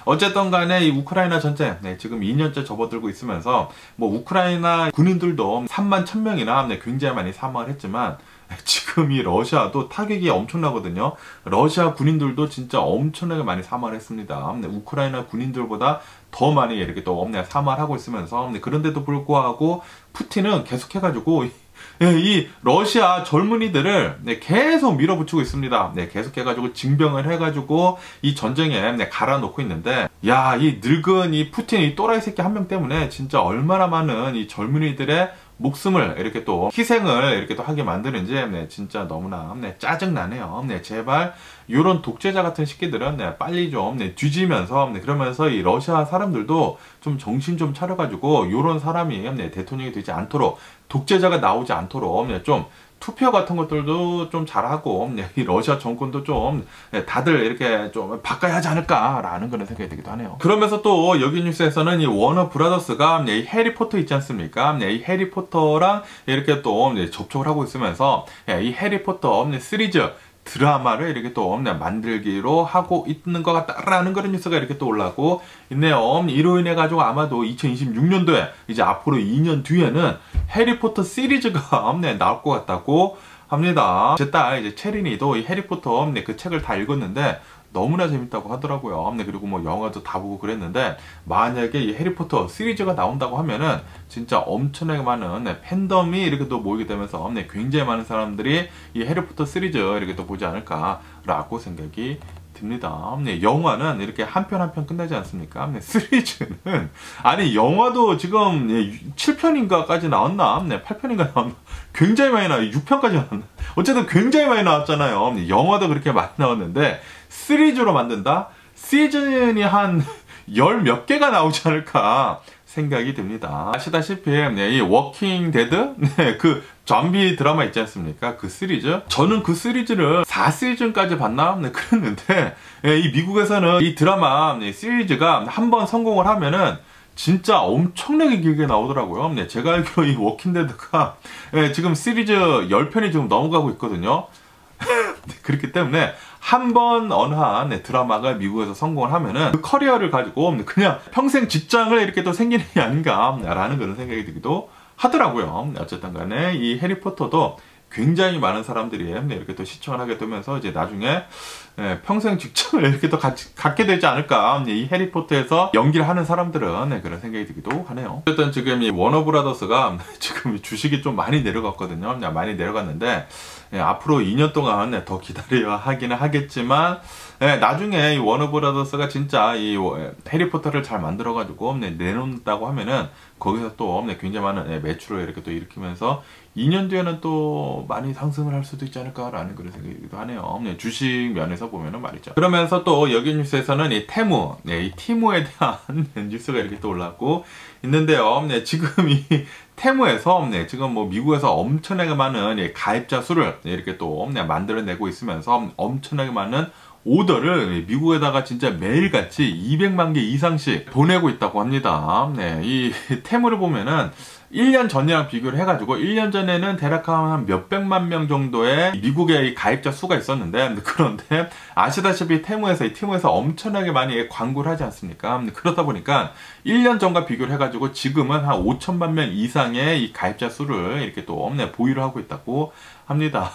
어쨌든 간에 이 우크라이나 전쟁 지금 2년째 접어들고 있으면서 뭐 우크라이나 군인들도 3만 1000명이나 굉장히 많이 사망을 했지만, 지금 이 러시아도 타격이 엄청나거든요. 러시아 군인들도 진짜 엄청나게 많이 사망을 했습니다. 우크라이나 군인들보다 더 많이 이렇게 또 사망을 하고 있으면서, 그런데도 불구하고 푸틴은 계속해가지고 이 러시아 젊은이들을 계속 밀어붙이고 있습니다. 계속해가지고 징병을 해가지고 이 전쟁에 갈아놓고 있는데, 야, 이 늙은 이 푸틴 이 또라이 새끼 한 명 때문에 진짜 얼마나 많은 이 젊은이들의 목숨을 이렇게 또 희생을 이렇게 또 하게 만드는지 진짜 너무나 짜증나네요. 제발 이런 독재자 같은 새끼들은 빨리 좀 뒤지면서, 그러면서 이 러시아 사람들도 좀 정신 좀 차려가지고 이런 사람이 대통령이 되지 않도록, 독재자가 나오지 않도록 좀 투표 같은 것들도 좀 잘하고, 이 러시아 정권도 좀 다들 이렇게 좀 바꿔야 하지 않을까라는 그런 생각이 들기도 하네요. 그러면서 또 여기 뉴스에서는 이 워너 브라더스가 이 해리포터 있지 않습니까? 이 해리포터랑 이렇게 또 접촉을 하고 있으면서 이 해리포터 시리즈 드라마를 이렇게 또 만들기로 하고 있는 것 같다라는 그런 뉴스가 이렇게 또 올라오고 있네요. 이로 인해 가지고 아마도 2026년도에 이제 앞으로 2년 뒤에는 해리포터 시리즈가 나올 것 같다고 합니다. 제 딸 이제 체린이도 이 해리포터 그 책을 다 읽었는데 너무나 재밌다고 하더라고요. 그리고 뭐 영화도 다 보고 그랬는데, 만약에 이 해리포터 시리즈가 나온다고 하면은 진짜 엄청나게 많은 팬덤이 이렇게 또 모이게 되면서 굉장히 많은 사람들이 이 해리포터 시리즈 이렇게 또 보지 않을까라고 생각이 듭니다. 영화는 이렇게 한 편 한 편 끝나지 않습니까? 시리즈는, 아니 영화도 지금 7편인가까지 나왔나? 8편인가 나왔나? 굉장히 많이 나와요. 6편까지 나왔나? 어쨌든 굉장히 많이 나왔잖아요. 영화도 그렇게 많이 나왔는데 시리즈로 만든다? 시즌이 한 10 몇 개가 나오지 않을까 생각이 듭니다. 아시다시피 이 워킹 데드? 그 좀비 드라마 있지 않습니까? 그 시리즈? 저는 그 시리즈를 4시즌까지 봤나? 그랬는데 이 미국에서는 이 드라마 시리즈가 한번 성공을 하면은 진짜 엄청나게 길게 나오더라고요. 제가 알기로 이 워킹 데드가 지금 시리즈 10편이 지금 넘어가고 있거든요. 그렇기 때문에 한 번 어느 한 드라마가 미국에서 성공을 하면은 그 커리어를 가지고 그냥 평생 직장을 이렇게 또 생기는 게 아닌가라는 그런 생각이 들기도 하더라고요. 어쨌든 간에 이 해리포터도 굉장히 많은 사람들이 이렇게 또 시청을 하게 되면서 이제 나중에 평생 직장을 이렇게 또 갖게 되지 않을까. 이 해리포터에서 연기를 하는 사람들은 그런 생각이 들기도 하네요. 어쨌든 지금 이 워너브라더스가 지금 주식이 좀 많이 내려갔거든요. 많이 내려갔는데 앞으로 2년 동안 더 기다려야 하기는 하겠지만 나중에 이 워너브라더스가 진짜 이 해리포터를 잘 만들어가지고 내놓는다고 하면은 거기서 또 굉장히 많은 매출을 이렇게 또 일으키면서 2년 뒤에는 또 많이 상승을 할 수도 있지 않을까라는 그런 생각이기도 하네요. 주식 면에서 보면은 말이죠. 그러면서 또 여기 뉴스에서는 이 테무, 이 티무에 대한 뉴스가 이렇게 또 올라왔고 있는데요. 지금 이 테무에서 지금 뭐 미국에서 엄청나게 많은 가입자 수를 이렇게 또 만들어내고 있으면서 엄청나게 많은 오더를 미국에다가 진짜 매일같이 200만 개 이상씩 보내고 있다고 합니다. 이 테무를 보면은 1년 전이랑 비교를 해가지고 1년 전에는 대략 한 몇백만 명 정도의 미국의 가입자 수가 있었는데 그런데 아시다시피 티무에서 엄청나게 많이 광고를 하지 않습니까? 그러다 보니까 1년 전과 비교를 해가지고 지금은 한 5천만 명 이상의 이 가입자 수를 이렇게 또 보유를 하고 있다고 합니다.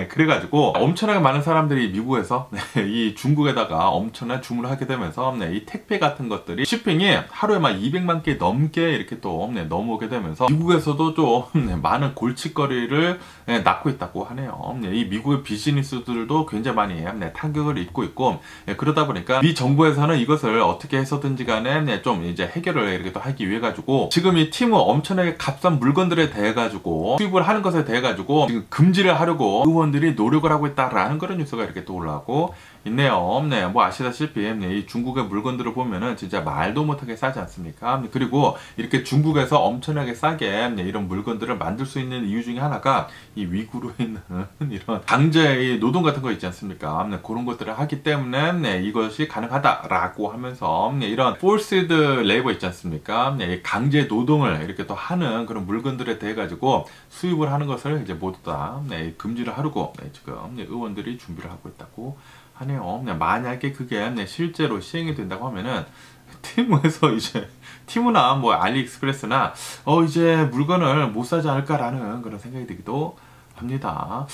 그래가지고 엄청나게 많은 사람들이 미국에서 이 중국에다가 엄청난 주문을 하게 되면서 이 택배 같은 것들이 쇼핑이 하루에 막 200만 개 넘게 이렇게 또 넘어오게 되면서 미국에서도 좀 많은 골칫거리를 낳고 있다고 하네요. 이 미국의 비즈니스들도 굉장히 많이 타격을 입고 있고 그러다 보니까 미 정부에서는 이것을 어떻게 해서든지 간에 좀 이제 해결을 이렇게 또 하기 위해 가지고 지금 이 팀은 엄청나게 값싼 물건들에 대해 가지고 수입을 하는 것에 대해 가지고 지금 금지를 하려고 의원들이 노력을 하고 있다라는 그런 뉴스가 이렇게 또 올라오고 있네요. 뭐 아시다시피 이 중국의 물건들을 보면은 진짜 말도 못하게 싸지 않습니까? 그리고 이렇게 중국에서 엄청나게 싸게 이런 물건들을 만들 수 있는 이유 중에 하나가 이 위구르에 있는 이런 강제 노동 같은 거 있지 않습니까? 그런 것들을 하기 때문에 이것이 가능하다라고 하면서 이런 forced labor 있지 않습니까? 강제 노동을 이렇게 또 하는 그런 물건들에 대해 가지고 수입을 하는 것을 이제 모두 다 금지를 하려고 지금 의원들이 준비를 하고 있다고 하네요. 만약에 그게 실제로 시행이 된다고 하면은 티무에서 이제 티무나 뭐 알리익스프레스나 이제 물건을 못 사지 않을까라는 그런 생각이 들기도 합니다.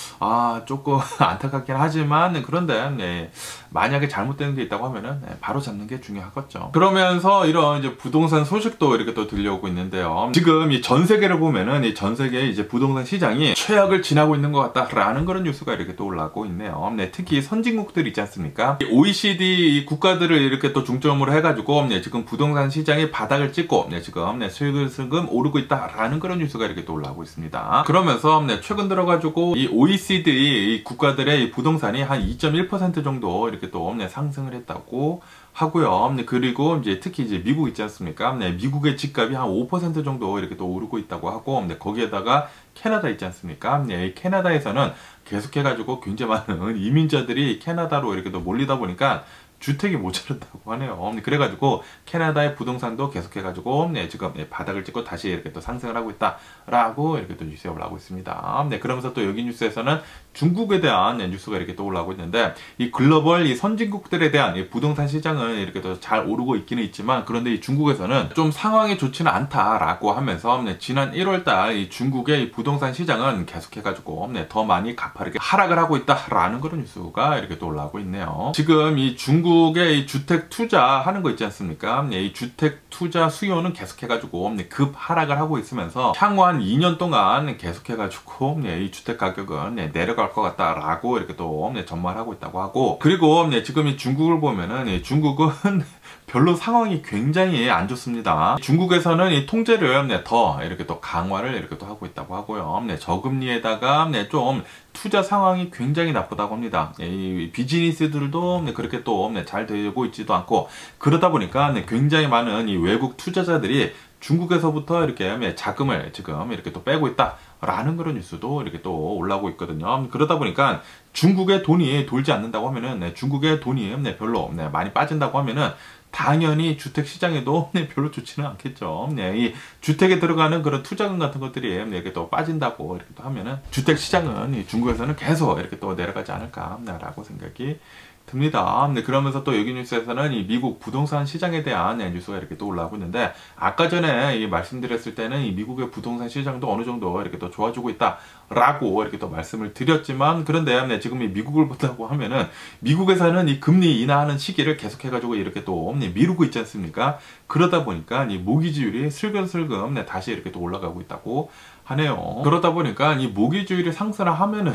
조금 안타깝긴 하지만 그런데 만약에 잘못되는 게 있다고 하면은 바로 잡는 게 중요하겠죠. 그러면서 이런 이제 부동산 소식도 이렇게 또 들려오고 있는데요. 지금 이 전 세계를 보면은 이 전 세계 이제 부동산 시장이 최악을 지나고 있는 것 같다라는 그런 뉴스가 이렇게 또 올라오고 있네요. 특히 선진국들 있지 않습니까? OECD 국가들을 이렇게 또 중점으로 해가지고 지금 부동산 시장이 바닥을 찍고 지금 슬금슬금 오르고 있다라는 그런 뉴스가 이렇게 또 올라오고 있습니다. 그러면서 최근 들어가지고 이 OECD 국가들의 이 부동산이 한 2.1% 정도 이렇게 또 상승을 했다고 하고요. 그리고 이제 특히 이제 미국 있지 않습니까? 미국의 집값이 한 5% 정도 이렇게 또 오르고 있다고 하고, 거기에다가 캐나다 있지 않습니까? 이 캐나다에서는 계속해가지고 굉장히 많은 이민자들이 캐나다로 이렇게 또 몰리다 보니까 주택이 모자란다고 하네요. 그래가지고 캐나다의 부동산도 계속해가지고 지금 바닥을 찍고 다시 이렇게 또 상승을 하고 있다라고 이렇게 또 뉴스가 올라오고 있습니다. 그러면서 또 여기 뉴스에서는 중국에 대한 뉴스가 이렇게 또 올라오고 있는데 이 글로벌 이 선진국들에 대한 이 부동산 시장은 이렇게 또 잘 오르고 있기는 있지만 그런데 이 중국에서는 좀 상황이 좋지는 않다라고 하면서 지난 1월달 이 중국의 이 부동산 시장은 계속해가지고 더 많이 가파르게 하락을 하고 있다라는 그런 뉴스가 이렇게 또 올라오고 있네요. 지금 이 중국의 이 주택 투자하는 거 있지 않습니까? 이 주택 투자 수요는 계속해가지고 급 하락을 하고 있으면서 향후 한 2년 동안 계속해가지고 이 주택 가격은 내려갈 것 같다라고 이렇게 또 전망을 하고 있다고 하고, 그리고 지금 이 중국을 보면은 중국은 별로 상황이 굉장히 안 좋습니다. 중국에서는 이 통제를 더 이렇게 또 강화를 이렇게 또 하고 있다고 하고요. 저금리에다가 좀 투자 상황이 굉장히 나쁘다고 합니다. 이 비즈니스들도 그렇게 또 잘 되고 있지도 않고, 그러다 보니까 굉장히 많은 이 외국 투자자들이 중국에서부터 이렇게 자금을 지금 이렇게 또 빼고 있다라는 그런 뉴스도 이렇게 또 올라오고 있거든요. 그러다 보니까 중국의 돈이 돌지 않는다고 하면은 중국의 돈이 별로 많이 빠진다고 하면은 당연히 주택 시장에도 별로 좋지는 않겠죠. 이 주택에 들어가는 그런 투자금 같은 것들이 이렇게 또 빠진다고 이렇게 또 하면은 주택 시장은 중국에서는 계속 이렇게 또 내려가지 않을까라고 생각이 듭니다. 그러면서 또 여기 뉴스에서는 이 미국 부동산 시장에 대한 뉴스가 이렇게 또 올라오고 있는데, 아까 전에 말씀드렸을 때는 이 미국의 부동산 시장도 어느 정도 이렇게 또 좋아지고 있다라고 이렇게 또 말씀을 드렸지만, 그런데 지금 이 미국을 본다고 하면은 미국에서는 이 금리 인하하는 시기를 계속해가지고 이렇게 또 미루고 있지 않습니까? 그러다 보니까 이 모기지율이 슬금슬금 다시 이렇게 또 올라가고 있다고 하네요. 그러다 보니까 이 모기지율이 상승을 하면은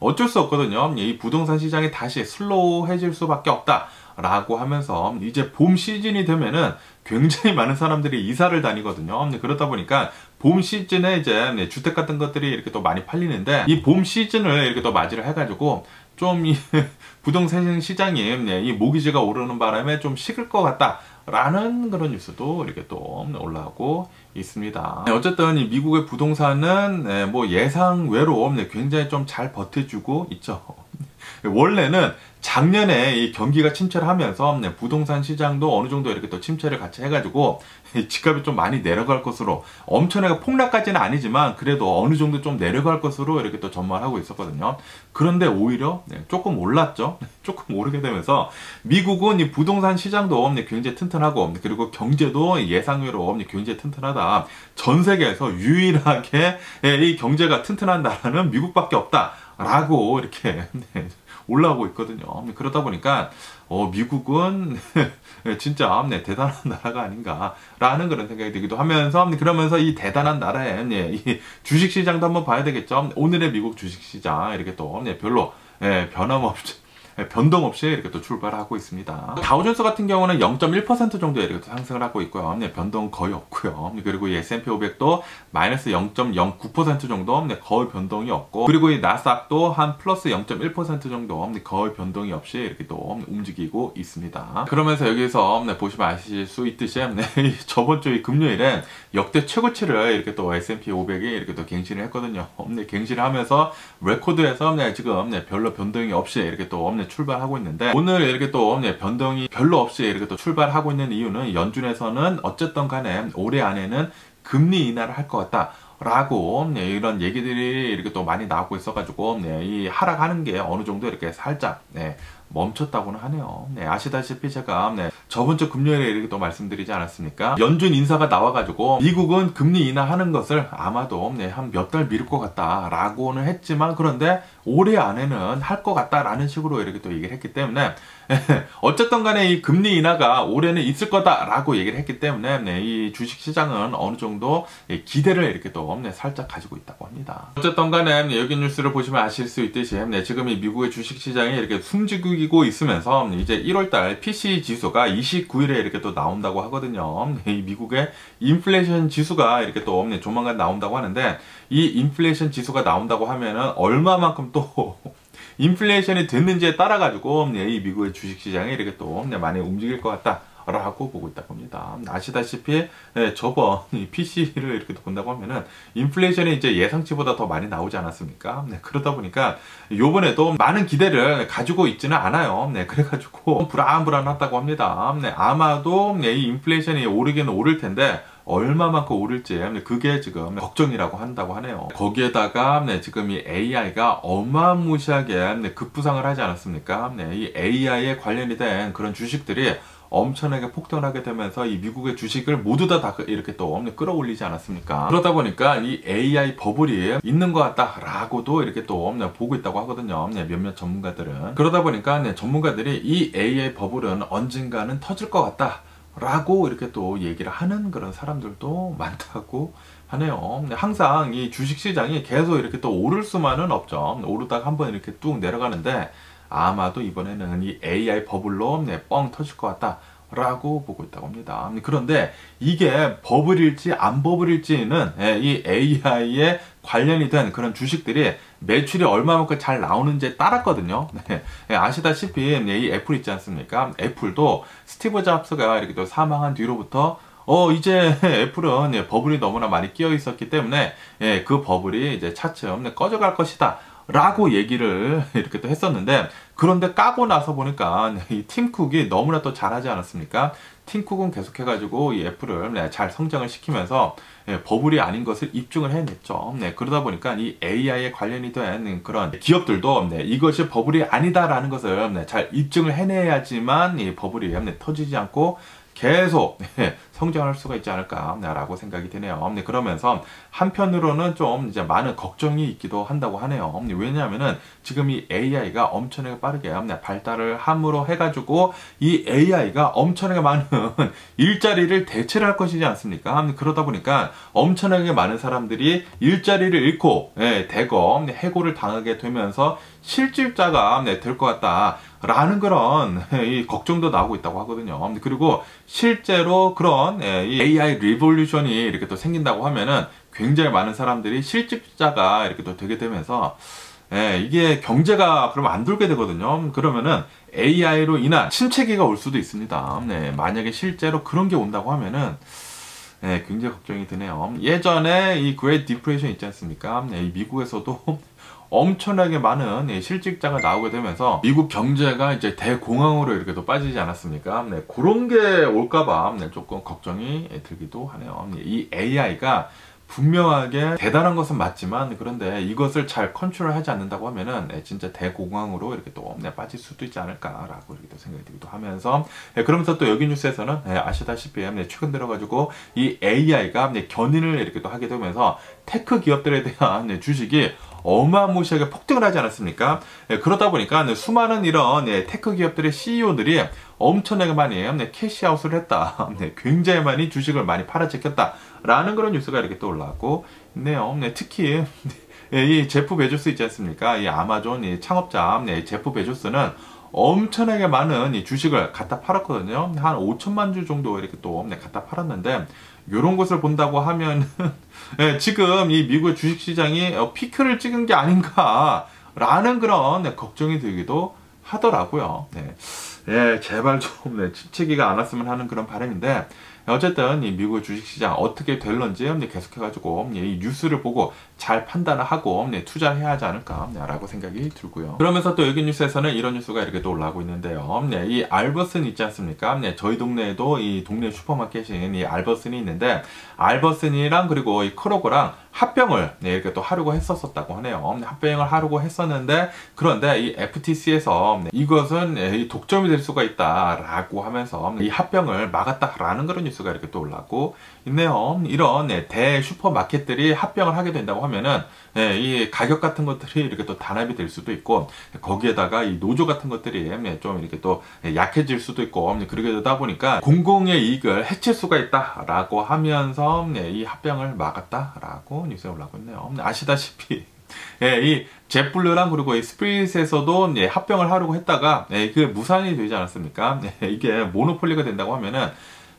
어쩔 수 없거든요. 이 부동산 시장이 다시 슬로우해질 수밖에 없다라고 하면서, 이제 봄 시즌이 되면은 굉장히 많은 사람들이 이사를 다니거든요. 그러다 보니까 봄 시즌에 이제 주택 같은 것들이 이렇게 또 많이 팔리는데, 이 봄 시즌을 이렇게 또 맞이를 해가지고 좀 이 부동산 시장이 이 모기지가 오르는 바람에 좀 식을 것 같다라는 그런 뉴스도 이렇게 또 올라오고 있습니다. 어쨌든 이 미국의 부동산은 뭐 예상외로 굉장히 좀 잘 버텨주고 있죠. 원래는 작년에 이 경기가 침체를 하면서 부동산 시장도 어느 정도 이렇게 또 침체를 같이 해가지고 집값이 좀 많이 내려갈 것으로, 엄청나게 폭락까지는 아니지만 그래도 어느 정도 좀 내려갈 것으로 이렇게 또 전망을 하고 있었거든요. 그런데 오히려 조금 올랐죠. 조금 오르게 되면서 미국은 이 부동산 시장도 굉장히 튼튼하고, 그리고 경제도 예상외로 굉장히 튼튼하다. 전 세계에서 유일하게 이 경제가 튼튼한 나라는 미국밖에 없다라고 이렇게 올라오고 있거든요. 그러다 보니까 미국은 진짜 대단한 나라가 아닌가라는 그런 생각이 들기도 하면서, 그러면서 이 대단한 나라의 이 주식시장도 한번 봐야 되겠죠. 오늘의 미국 주식시장 이렇게 또 별로 변동 없이 이렇게 또 출발하고 있습니다. 다우존스 같은 경우는 0.1% 정도 이렇게 또 상승을 하고 있고요. 변동 거의 없고요. 그리고 이 S&P 500도 마이너스 0.09% 정도 거의 변동이 없고, 그리고 이 나스닥도 한 플러스 0.1% 정도 거의 변동이 없이 이렇게 또 움직이고 있습니다. 그러면서 여기서 보시면 아실 수 있듯이 저번 주 금요일에 역대 최고치를 이렇게 또 S&P 500이 이렇게 또 갱신을 했거든요. 갱신을 하면서 레코드에서 지금 별로 변동이 없이 이렇게 또 출발하고 있는데, 오늘 이렇게 또 변동이 별로 없이 이렇게 또 출발하고 있는 이유는, 연준에서는 어쨌든 간에 올해 안에는 금리 인하를 할 것 같다 라고 이런 얘기들이 이렇게 또 많이 나오고 있어가지고 이 하락하는 게 어느 정도 이렇게 살짝 멈췄다고는 하네요. 아시다시피 제가 저번 주 금요일에 이렇게 또 말씀드리지 않았습니까? 연준 인사가 나와가지고 미국은 금리 인하하는 것을 아마도 한 몇 달 미룰 것 같다라고는 했지만, 그런데 올해 안에는 할 것 같다라는 식으로 이렇게 또 얘기를 했기 때문에 어쨌든 간에 이 금리 인하가 올해는 있을 거다라고 얘기를 했기 때문에 이 주식시장은 어느 정도 기대를 이렇게 또 살짝 가지고 있다고 합니다. 어쨌든 간에 여기 뉴스를 보시면 아실 수 있듯이 지금 이 미국의 주식시장이 이렇게 숨죽이고 있으면서 이제 1월달 PC 지수가 29일에 이렇게 또 나온다고 하거든요. 이 미국의 인플레이션 지수가 이렇게 또 조만간 나온다고 하는데, 이 인플레이션 지수가 나온다고 하면은 얼마만큼 또 인플레이션이 됐는지에 따라 가지고 이 미국의 주식시장이 이렇게 또 많이 움직일 것 같다라고 보고 있다고 합니다. 아시다시피 저번 PC를 이렇게 본다고 하면은 인플레이션이 이제 예상치보다 더 많이 나오지 않았습니까? 그러다 보니까 요번에도 많은 기대를 가지고 있지는 않아요. 그래가지고 불안불안하다고 합니다. 아마도 이 인플레이션이 오르기는 오를 텐데 얼마만큼 오를지 그게 지금 걱정이라고 한다고 하네요. 거기에다가 지금 이 AI가 어마무시하게 급부상을 하지 않았습니까? 이 AI에 관련이 된 그런 주식들이 엄청나게 폭등하게 되면서 이 미국의 주식을 모두 다 이렇게 또 끌어올리지 않았습니까? 그러다 보니까 이 AI 버블이 있는 것 같다라고도 이렇게 또 보고 있다고 하거든요. 몇몇 전문가들은. 그러다 보니까 전문가들이 이 AI 버블은 언젠가는 터질 것 같다 라고 이렇게 또 얘기를 하는 그런 사람들도 많다고 하네요. 항상 이 주식시장이 계속 이렇게 또 오를 수만은 없죠. 오르다가 한번 이렇게 뚝 내려가는데, 아마도 이번에는 이 AI 버블로 뻥 터질 것 같다 라고 보고 있다고 합니다. 그런데 이게 버블일지 안 버블일지는 이 AI에 관련이 된 그런 주식들이 매출이 얼마만큼 잘 나오는지에 따랐거든요. 아시다시피 이 애플 있지 않습니까? 애플도 스티브 잡스가 이렇게 또 사망한 뒤로부터 이제 애플은 버블이 너무나 많이 끼어 있었기 때문에 그 버블이 이제 차츰 꺼져갈 것이다 라고 얘기를 이렇게 또 했었는데, 그런데 까고 나서 보니까 이 팀쿡이 너무나 또 잘하지 않았습니까? 팀쿡은 계속해가지고 이 애플을 잘 성장을 시키면서 버블이 아닌 것을 입증을 해냈죠. 그러다 보니까 이 AI에 관련이 된 그런 기업들도 이것이 버블이 아니다라는 것을 잘 입증을 해내야지만 이 버블이 터지지 않고 계속 성장할 수가 있지 않을까라고 생각이 드네요. 그러면서 한편으로는 좀 이제 많은 걱정이 있기도 한다고 하네요. 왜냐하면은 지금 이 AI가 엄청나게 빠르게 발달을 함으로 해가지고 이 AI가 엄청나게 많은 일자리를 대체를 할 것이지 않습니까? 그러다 보니까 엄청나게 많은 사람들이 일자리를 잃고 대거 해고를 당하게 되면서 실직자가 될 것 같다. 라는 그런 이 걱정도 나오고 있다고 하거든요. 그리고 실제로 그런 이 AI 리볼루션이 이렇게 또 생긴다고 하면은 굉장히 많은 사람들이 실직자가 이렇게 또 되게 되면서 이게 경제가 그러면 안 돌게 되거든요. 그러면은 AI로 인한 침체기가 올 수도 있습니다. 만약에 실제로 그런 게 온다고 하면은 굉장히 걱정이 드네요. 예전에 이 Great Depression 있지 않습니까? 이 미국에서도 엄청나게 많은 실직자가 나오게 되면서 미국 경제가 이제 대공황으로 이렇게 또 빠지지 않았습니까? 그런 게 올까봐 조금 걱정이 들기도 하네요. 이 AI가 분명하게 대단한 것은 맞지만 그런데 이것을 잘 컨트롤하지 않는다고 하면은 진짜 대공황으로 이렇게 또 빠질 수도 있지 않을까라고 이렇게 또 생각이 들기도 하면서 그러면서 또 여기 뉴스에서는 아시다시피 최근 들어가지고 이 AI가 견인을 이렇게 또 하게 되면서 테크 기업들에 대한 주식이 어마무시하게 폭등을 하지 않았습니까? 그러다 보니까 수많은 이런 테크 기업들의 CEO들이 엄청나게 많이 캐시아웃을 했다. 굉장히 많이 주식을 많이 팔아제꼈다. 라는 그런 뉴스가 이렇게 또 올라왔고 있네요. 특히 이 제프 베조스 있지 않습니까? 이 아마존 이 창업자 제프 베조스는 엄청나게 많은 이 주식을 갖다 팔았거든요. 한 5천만 주 정도 이렇게 또 갖다 팔았는데 이런 것을 본다고 하면 지금 이 미국의 주식시장이 피크를 찍은 게 아닌가 라는 그런 걱정이 들기도 하더라고요. 제발 좀 침체기가 안 왔으면 하는 그런 바람인데 어쨌든 이 미국의 주식시장 어떻게 될런지 계속해가지고 이 뉴스를 보고 잘 판단을 하고 투자해야 하지 않을까라고 생각이 들고요. 그러면서 또 여기 뉴스에서는 이런 뉴스가 이렇게 또 올라오고 있는데요. 이 알버슨 있지 않습니까? 저희 동네에도 이 동네 슈퍼마켓인 이 알버슨이 있는데 알버슨이랑 그리고 이 크로거랑 합병을 이렇게 또 하려고 했었다고 하네요. 합병을 하려고 했었는데 그런데 이 FTC에서 이것은 이 독점이 될 수가 있다라고 하면서 이 합병을 막았다라는 그런 뉴스가 이렇게 또 올라오고 있네요. 이런 대 슈퍼마켓들이 합병을 하게 된다고 하면은 이 가격 같은 것들이 이렇게 또 단합이 될 수도 있고 거기에다가 이 노조 같은 것들이 좀 이렇게 또 약해질 수도 있고 그렇게 되다 보니까 공공의 이익을 해칠 수가 있다라고 하면서 이 합병을 막았다라고 뉴스에 올라오고 있네요. 아시다시피 이 젯블루랑 그리고 이 스프릿에서도 합병을 하려고 했다가 그게 무산이 되지 않았습니까? 이게 모노폴리가 된다고 하면은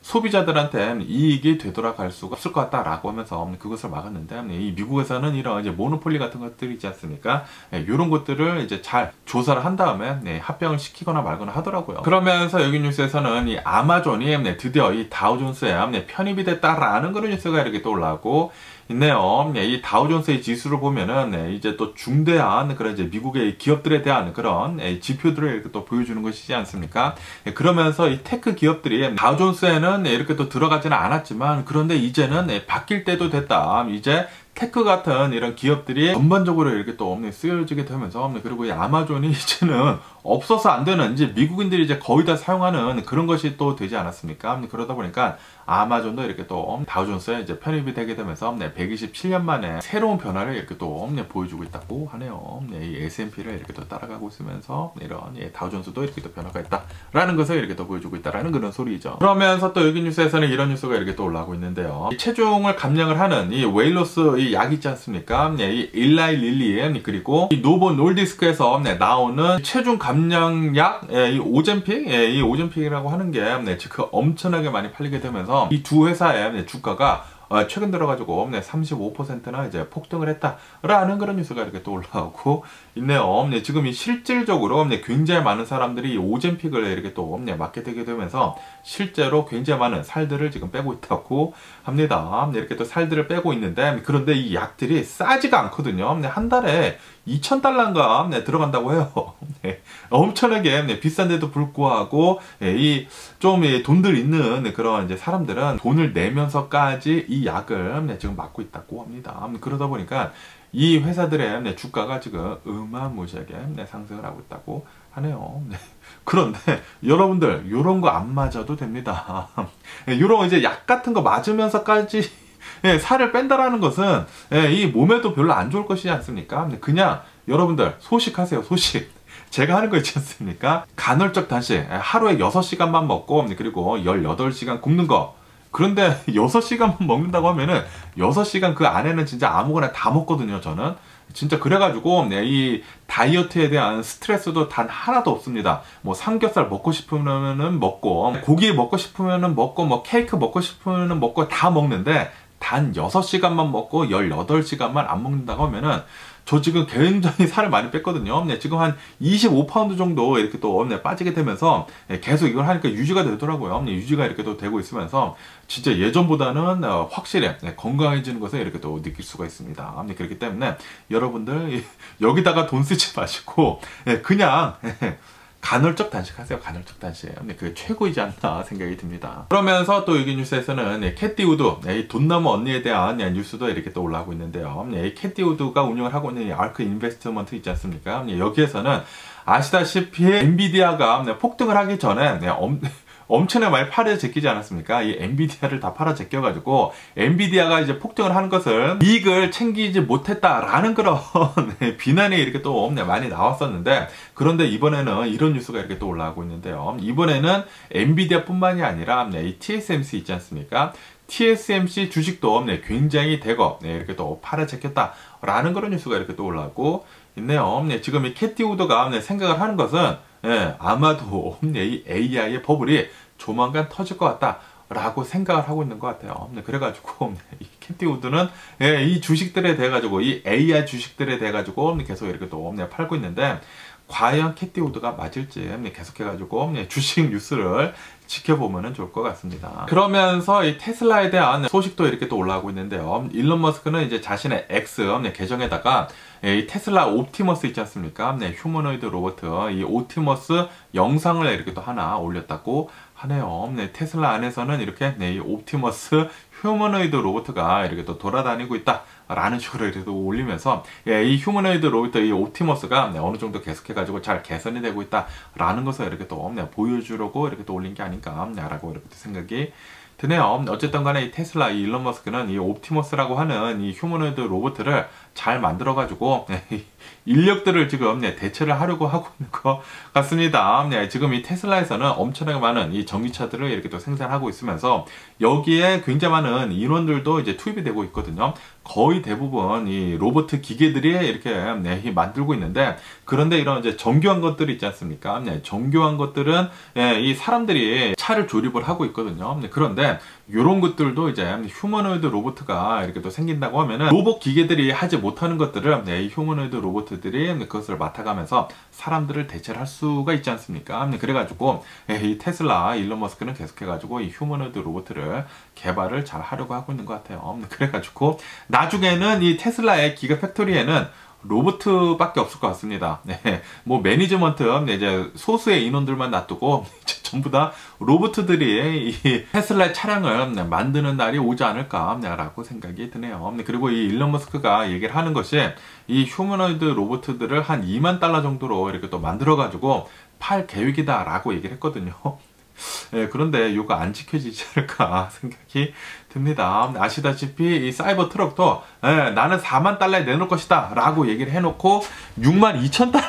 소비자들한테 이익이 되돌아갈 수가 없을 것 같다라고 하면서 그것을 막았는데 이 미국에서는 이런 이제 모노폴리 같은 것들이 있지 않습니까? 이런 것들을 이제 잘 조사를 한 다음에 합병을 시키거나 말거나 하더라고요. 그러면서 여기 뉴스에서는 이 아마존이 드디어 이 다우존스에 편입이 됐다라는 그런 뉴스가 이렇게 또 올라오고 있네요. 이 다우존스의 지수를 보면은 이제 또 중대한 그런 이제 미국의 기업들에 대한 그런 지표들을 이렇게 또 보여주는 것이지 않습니까? 그러면서 이 테크 기업들이 다우존스에는 이렇게 또 들어가지는 않았지만 그런데 이제는 바뀔 때도 됐다. 이제 테크 같은 이런 기업들이 전반적으로 이렇게 또 쓰여지게 되면서 그리고 이 아마존이 이제는 없어서 안 되는 이제 미국인들이 이제 거의 다 사용하는 그런 것이 또 되지 않았습니까? 그러다 보니까 아마존도 이렇게 또 다우존스에 이제 편입이 되게 되면서 127년 만에 새로운 변화를 이렇게 또 보여주고 있다고 하네요. 이 S&P를 이렇게 또 따라가고 있으면서 이런 다우존스도 이렇게 또 변화가 있다라는 것을 이렇게 또 보여주고 있다라는 그런 소리죠. 그러면서 또 여기 뉴스에서는 이런 뉴스가 이렇게 또 올라오고 있는데요. 이 체중을 감량을 하는 이 웨일로스 이 약 있지 않습니까? 이 일라이 릴리 그리고 이 노보 놀디스크에서 나오는 체중 감량약 이 오젬픽 이 오젬픽이라고 하는 게 그 엄청나게 많이 팔리게 되면서 이 두 회사의 주가가 최근 들어가지고 35%나 이제 폭등을 했다라는 그런 뉴스가 이렇게 또 올라오고 있네요. 네, 지금 이 실질적으로 굉장히 많은 사람들이 이 오젬픽을 이렇게 또 맞게 되게 되면서 실제로 굉장히 많은 살들을 지금 빼고 있다고 합니다. 이렇게 또 살들을 빼고 있는데, 그런데 이 약들이 싸지가 않거든요. 한 달에 2,000달러인가 들어간다고 해요. 네, 엄청나게 비싼데도 불구하고 이 좀 돈들 있는 그런 이제 사람들은 돈을 내면서까지 이 약을 지금 맞고 있다고 합니다. 그러다 보니까 이 회사들의 주가가 지금 어마무시하게 상승을 하고 있다고 하네요. 그런데 여러분들 이런 거 안 맞아도 됩니다. 이런 이제 약 같은 거 맞으면서까지 살을 뺀다라는 것은 이 몸에도 별로 안 좋을 것이지 않습니까? 그냥 여러분들 소식하세요. 소식. 제가 하는 거 있지 않습니까? 간헐적 단식 하루에 6시간만 먹고 그리고 18시간 굶는 거. 그런데 6시간만 먹는다고 하면은 6시간 그 안에는 진짜 아무거나 다 먹거든요, 저는. 진짜 그래가지고 이 다이어트에 대한 스트레스도 단 하나도 없습니다. 뭐 삼겹살 먹고 싶으면은 먹고, 고기 먹고 싶으면은 먹고, 뭐 케이크 먹고 싶으면은 먹고 다 먹는데 단 6시간만 먹고 18시간만 안 먹는다고 하면은 저 지금 굉장히 살을 많이 뺐거든요. 지금 한 25파운드 정도 이렇게 또 빠지게 되면서 계속 이걸 하니까 유지가 되더라고요. 유지가 이렇게 또 되고 있으면서 진짜 예전보다는 확실히 건강해지는 것을 이렇게 또 느낄 수가 있습니다. 그렇기 때문에 여러분들 여기다가 돈 쓰지 마시고 그냥 간헐적 단식하세요. 간헐적 단식. 그게 최고이지 않나 생각이 듭니다. 그러면서 또 여기 뉴스에서는 캐티 우드, 돈 넘은 언니에 대한 뉴스도 이렇게 또 올라오고 있는데요. 캐티 우드가 운영을 하고 있는 아크 인베스트먼트 있지 않습니까? 여기에서는 아시다시피 엔비디아가 폭등을 하기 전에 엄청나게 많이 팔아 제끼지 않았습니까? 이 엔비디아를 다 팔아 제껴가지고 엔비디아가 이제 폭등을 하는 것을 이익을 챙기지 못했다라는 그런 비난이 이렇게 또 많이 나왔었는데, 그런데 이번에는 이런 뉴스가 이렇게 또 올라오고 있는데요. 이번에는 엔비디아뿐만이 아니라 이 TSMC 있지 않습니까? TSMC 주식도 굉장히 대거 이렇게 또 팔아 제꼈다라는 그런 뉴스가 이렇게 또 올라오고 있네요. 지금 이 캐티 우드가 생각을 하는 것은 아마도 이 AI의 버블이 조만간 터질 것 같다 라고 생각을 하고 있는 것 같아요. 그래가지고 이 캐티 우드는 이 주식들에 대해 가지고, 이 AI 주식들에 대해 가지고 계속 이렇게 또 팔고 있는데, 과연 캐티 우드가 맞을지 계속해가지고 주식 뉴스를 지켜보면 좋을 것 같습니다. 그러면서 이 테슬라에 대한 소식도 이렇게 또 올라오고 있는데요. 일론 머스크는 이제 자신의 X 계정에다가 이 테슬라 옵티머스 있지 않습니까? 휴머노이드 로봇, 이 옵티머스 영상을 이렇게 또 하나 올렸다고 하네요. 테슬라 안에서는 이렇게 이 옵티머스 휴머노이드 로봇가 이렇게 또 돌아다니고 있다 라는 식으로 이렇게 또 올리면서 이 휴머노이드 로봇, 이 옵티머스가 어느 정도 계속해가지고 잘 개선이 되고 있다 라는 것을 이렇게 또 보여주려고 이렇게 또 올린 게 아닌가 라고 이렇게 생각이 드네요. 어쨌든 간에 이 테슬라, 이 일론 머스크는 이 옵티머스라고 하는 이 휴머노이드 로봇을 잘 만들어가지고 인력들을 지금 대체를 하려고 하고 있는 것 같습니다. 지금 이 테슬라에서는 엄청나게 많은 이 전기차들을 이렇게 또 생산하고 있으면서 여기에 굉장히 많은 인원들도 이제 투입이 되고 있거든요. 거의 대부분 이 로봇 기계들이 이렇게 만들고 있는데, 그런데 이런 이제 정교한 것들이 있지 않습니까? 정교한 것들은 이 사람들이 차를 조립을 하고 있거든요. 그런데 이런 것들도 이제 휴머노이드 로봇가 이렇게 또 생긴다고 하면은 로봇 기계들이 하지 못하는 것들을 이 휴머노이드 로봇들이 그것을 맡아가면서 사람들을 대체를 할 수가 있지 않습니까? 그래가지고 이 테슬라, 일론 머스크는 계속해가지고 이 휴머노이드 로봇을 개발을 잘 하려고 하고 있는 것 같아요. 그래가지고 나중에는 이 테슬라의 기가 팩토리에는 로봇밖에 없을 것 같습니다. 뭐 매니지먼트 이제 소수의 인원들만 놔두고 전부 다 로봇들이 이 테슬라 차량을 만드는 날이 오지 않을까라고 생각이 드네요. 그리고 이 일론 머스크가 얘기를 하는 것이 이 휴머노이드 로봇들을 한 2만 달러 정도로 이렇게 또 만들어가지고 팔 계획이다라고 얘기를 했거든요. 그런데 이거 안 지켜지지 않을까 생각이 듭니다. 아시다시피 이 사이버 트럭도 나는 4만 달러에 내놓을 것이다 라고 얘기를 해놓고 6만 2천 달러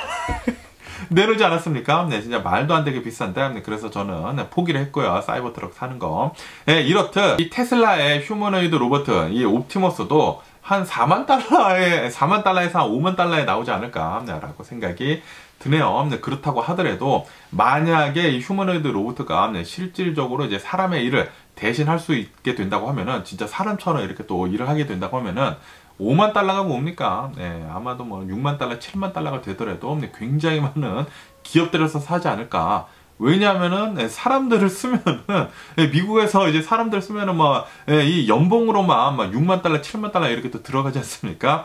내놓지 않았습니까? 진짜 말도 안 되게 비싼데, 그래서 저는 포기를 했고요. 사이버 트럭 사는 거. 이렇듯 이 테슬라의 휴머노이드 로봇, 이 옵티머스도 한 4만 달러에서 한 5만 달러에 나오지 않을까라고 생각이 드네요. 그렇다고 하더라도 만약에 이 휴머노이드 로봇가 실질적으로 이제 사람의 일을 대신할 수 있게 된다고 하면은, 진짜 사람처럼 이렇게 또 일을 하게 된다고 하면은 5만 달러가 뭡니까? 아마도 뭐 6만 달러, 7만 달러가 되더라도 굉장히 많은 기업들에서 사지 않을까. 왜냐하면은 사람들을 쓰면은 미국에서 이제 사람들 쓰면은 이 연봉으로만 막 6만 달러, 7만 달러 이렇게 또 들어가지 않습니까?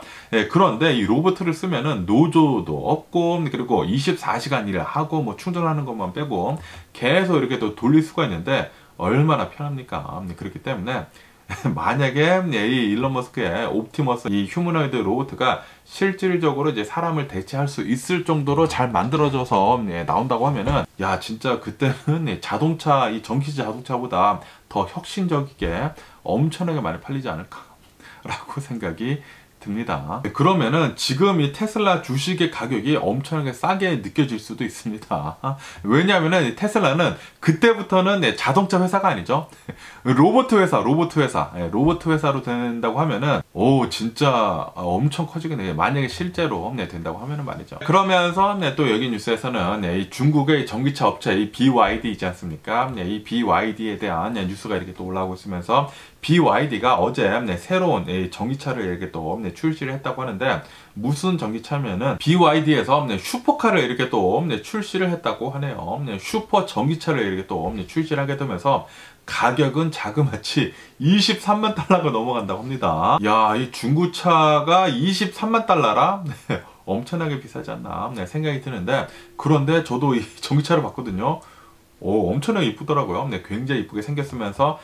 그런데 이 로봇을 쓰면은 노조도 없고 그리고 24시간 일을 하고 뭐 충전하는 것만 빼고 계속 이렇게 또 돌릴 수가 있는데 얼마나 편합니까? 그렇기 때문에 만약에 이 일론 머스크의 옵티머스 이 휴머노이드 로봇가 실질적으로 이제 사람을 대체할 수 있을 정도로 잘 만들어져서 나온다고 하면은 야 진짜 그때는 자동차 이 전기 자동차보다 더 혁신적이게 엄청나게 많이 팔리지 않을까라고 생각이 듭니다. 그러면은 지금 이 테슬라 주식의 가격이 엄청나게 싸게 느껴질 수도 있습니다. 왜냐하면은 테슬라는 그때부터는 자동차 회사가 아니죠. 로봇 회사로 된다고 하면은 오 진짜 엄청 커지겠네요. 만약에 실제로 된다고 하면은 말이죠. 그러면서 또 여기 뉴스에서는 이 중국의 전기차 업체 이 BYD 있지 않습니까? 이 BYD에 대한 뉴스가 이렇게 또 올라오고 있으면서 BYD가 어제 새로운 전기차를 이렇게 또 출시를 했다고 하는데 무슨 전기차면은 BYD에서 슈퍼카를 이렇게 또 출시를 했다고 하네요. 슈퍼 전기차를 이렇게 또 출시를 하게 되면서 가격은 자그마치 23만 달러가 넘어간다고 합니다. 야, 이 중고차가 23만 달러라? 엄청나게 비싸지 않나 생각이 드는데 그런데 저도 이 전기차를 봤거든요. 오, 엄청나게 이쁘더라고요. 굉장히 이쁘게 생겼으면서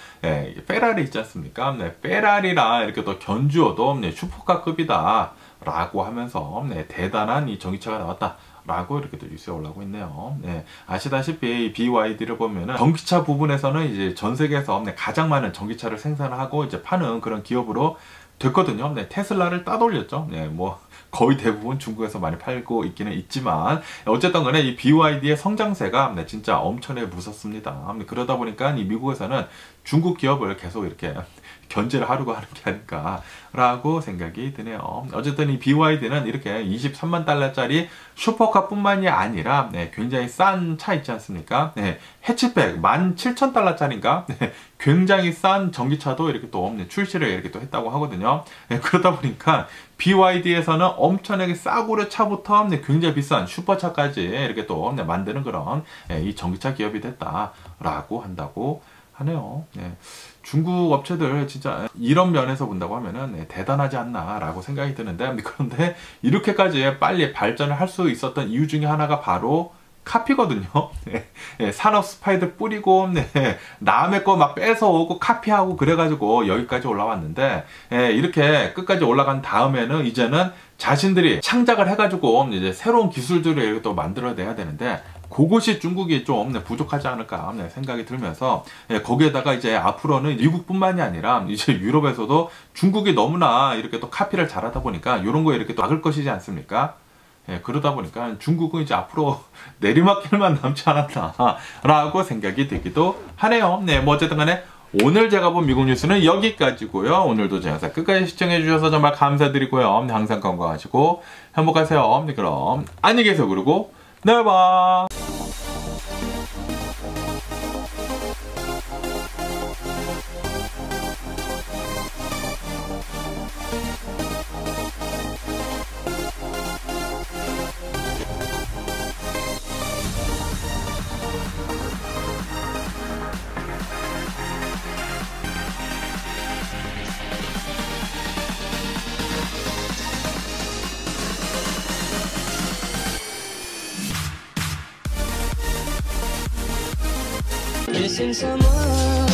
페라리 있지 않습니까? 페라리랑 이렇게 또 견주어도 슈퍼카급이다 라고 하면서 대단한 이 전기차가 나왔다 라고 이렇게 또 뉴스에 올라오고 있네요. 아시다시피 BYD를 보면은 전기차 부분에서는 이제 전 세계에서 가장 많은 전기차를 생산하고 이제 파는 그런 기업으로 됐거든요. 테슬라를 따돌렸죠. 뭐 거의 대부분 중국에서 많이 팔고 있기는 있지만 어쨌든 간에 이 BYD의 성장세가 진짜 엄청나게 무섭습니다. 그러다 보니까 이 미국에서는 중국 기업을 계속 이렇게 견제를 하려고 하는 게 아닐까 라고 생각이 드네요. 어쨌든 이 BYD는 이렇게 23만 달러짜리 슈퍼카 뿐만이 아니라 굉장히 싼 차 있지 않습니까? 해치백 17,000달러짜리인가? 굉장히 싼 전기차도 이렇게 또 출시를 이렇게 또 했다고 하거든요. 그러다 보니까 BYD에서는 엄청나게 싸구려 차부터 굉장히 비싼 슈퍼차까지 이렇게 또 만드는 그런 이 전기차 기업이 됐다라고 한다고 하네요. 중국 업체들 진짜 이런 면에서 본다고 하면은 대단하지 않나 라고 생각이 드는데 그런데 이렇게까지 빨리 발전을 할 수 있었던 이유 중에 하나가 바로 카피거든요. 산업 스파이들 뿌리고 남의 거 막 뺏어오고 카피하고 그래가지고 여기까지 올라왔는데 이렇게 끝까지 올라간 다음에는 이제는 자신들이 창작을 해가지고 이제 새로운 기술들을 또 만들어내야 되는데 그것이 중국이 좀 부족하지 않을까 생각이 들면서 거기에다가 이제 앞으로는 미국뿐만이 아니라 이제 유럽에서도 중국이 너무나 이렇게 또 카피를 잘하다 보니까 이런 거 이렇게 또 막을 것이지 않습니까? 그러다 보니까 중국은 이제 앞으로 내리막길만 남지 않았나 라고 생각이 들기도 하네요. 뭐 어쨌든 간에 오늘 제가 본 미국 뉴스는 여기까지고요. 오늘도 제 영상 끝까지 시청해 주셔서 정말 감사드리고요. 항상 건강하시고 행복하세요. 그럼 안녕히 계세요. 그리고 내일 봐. Missing someone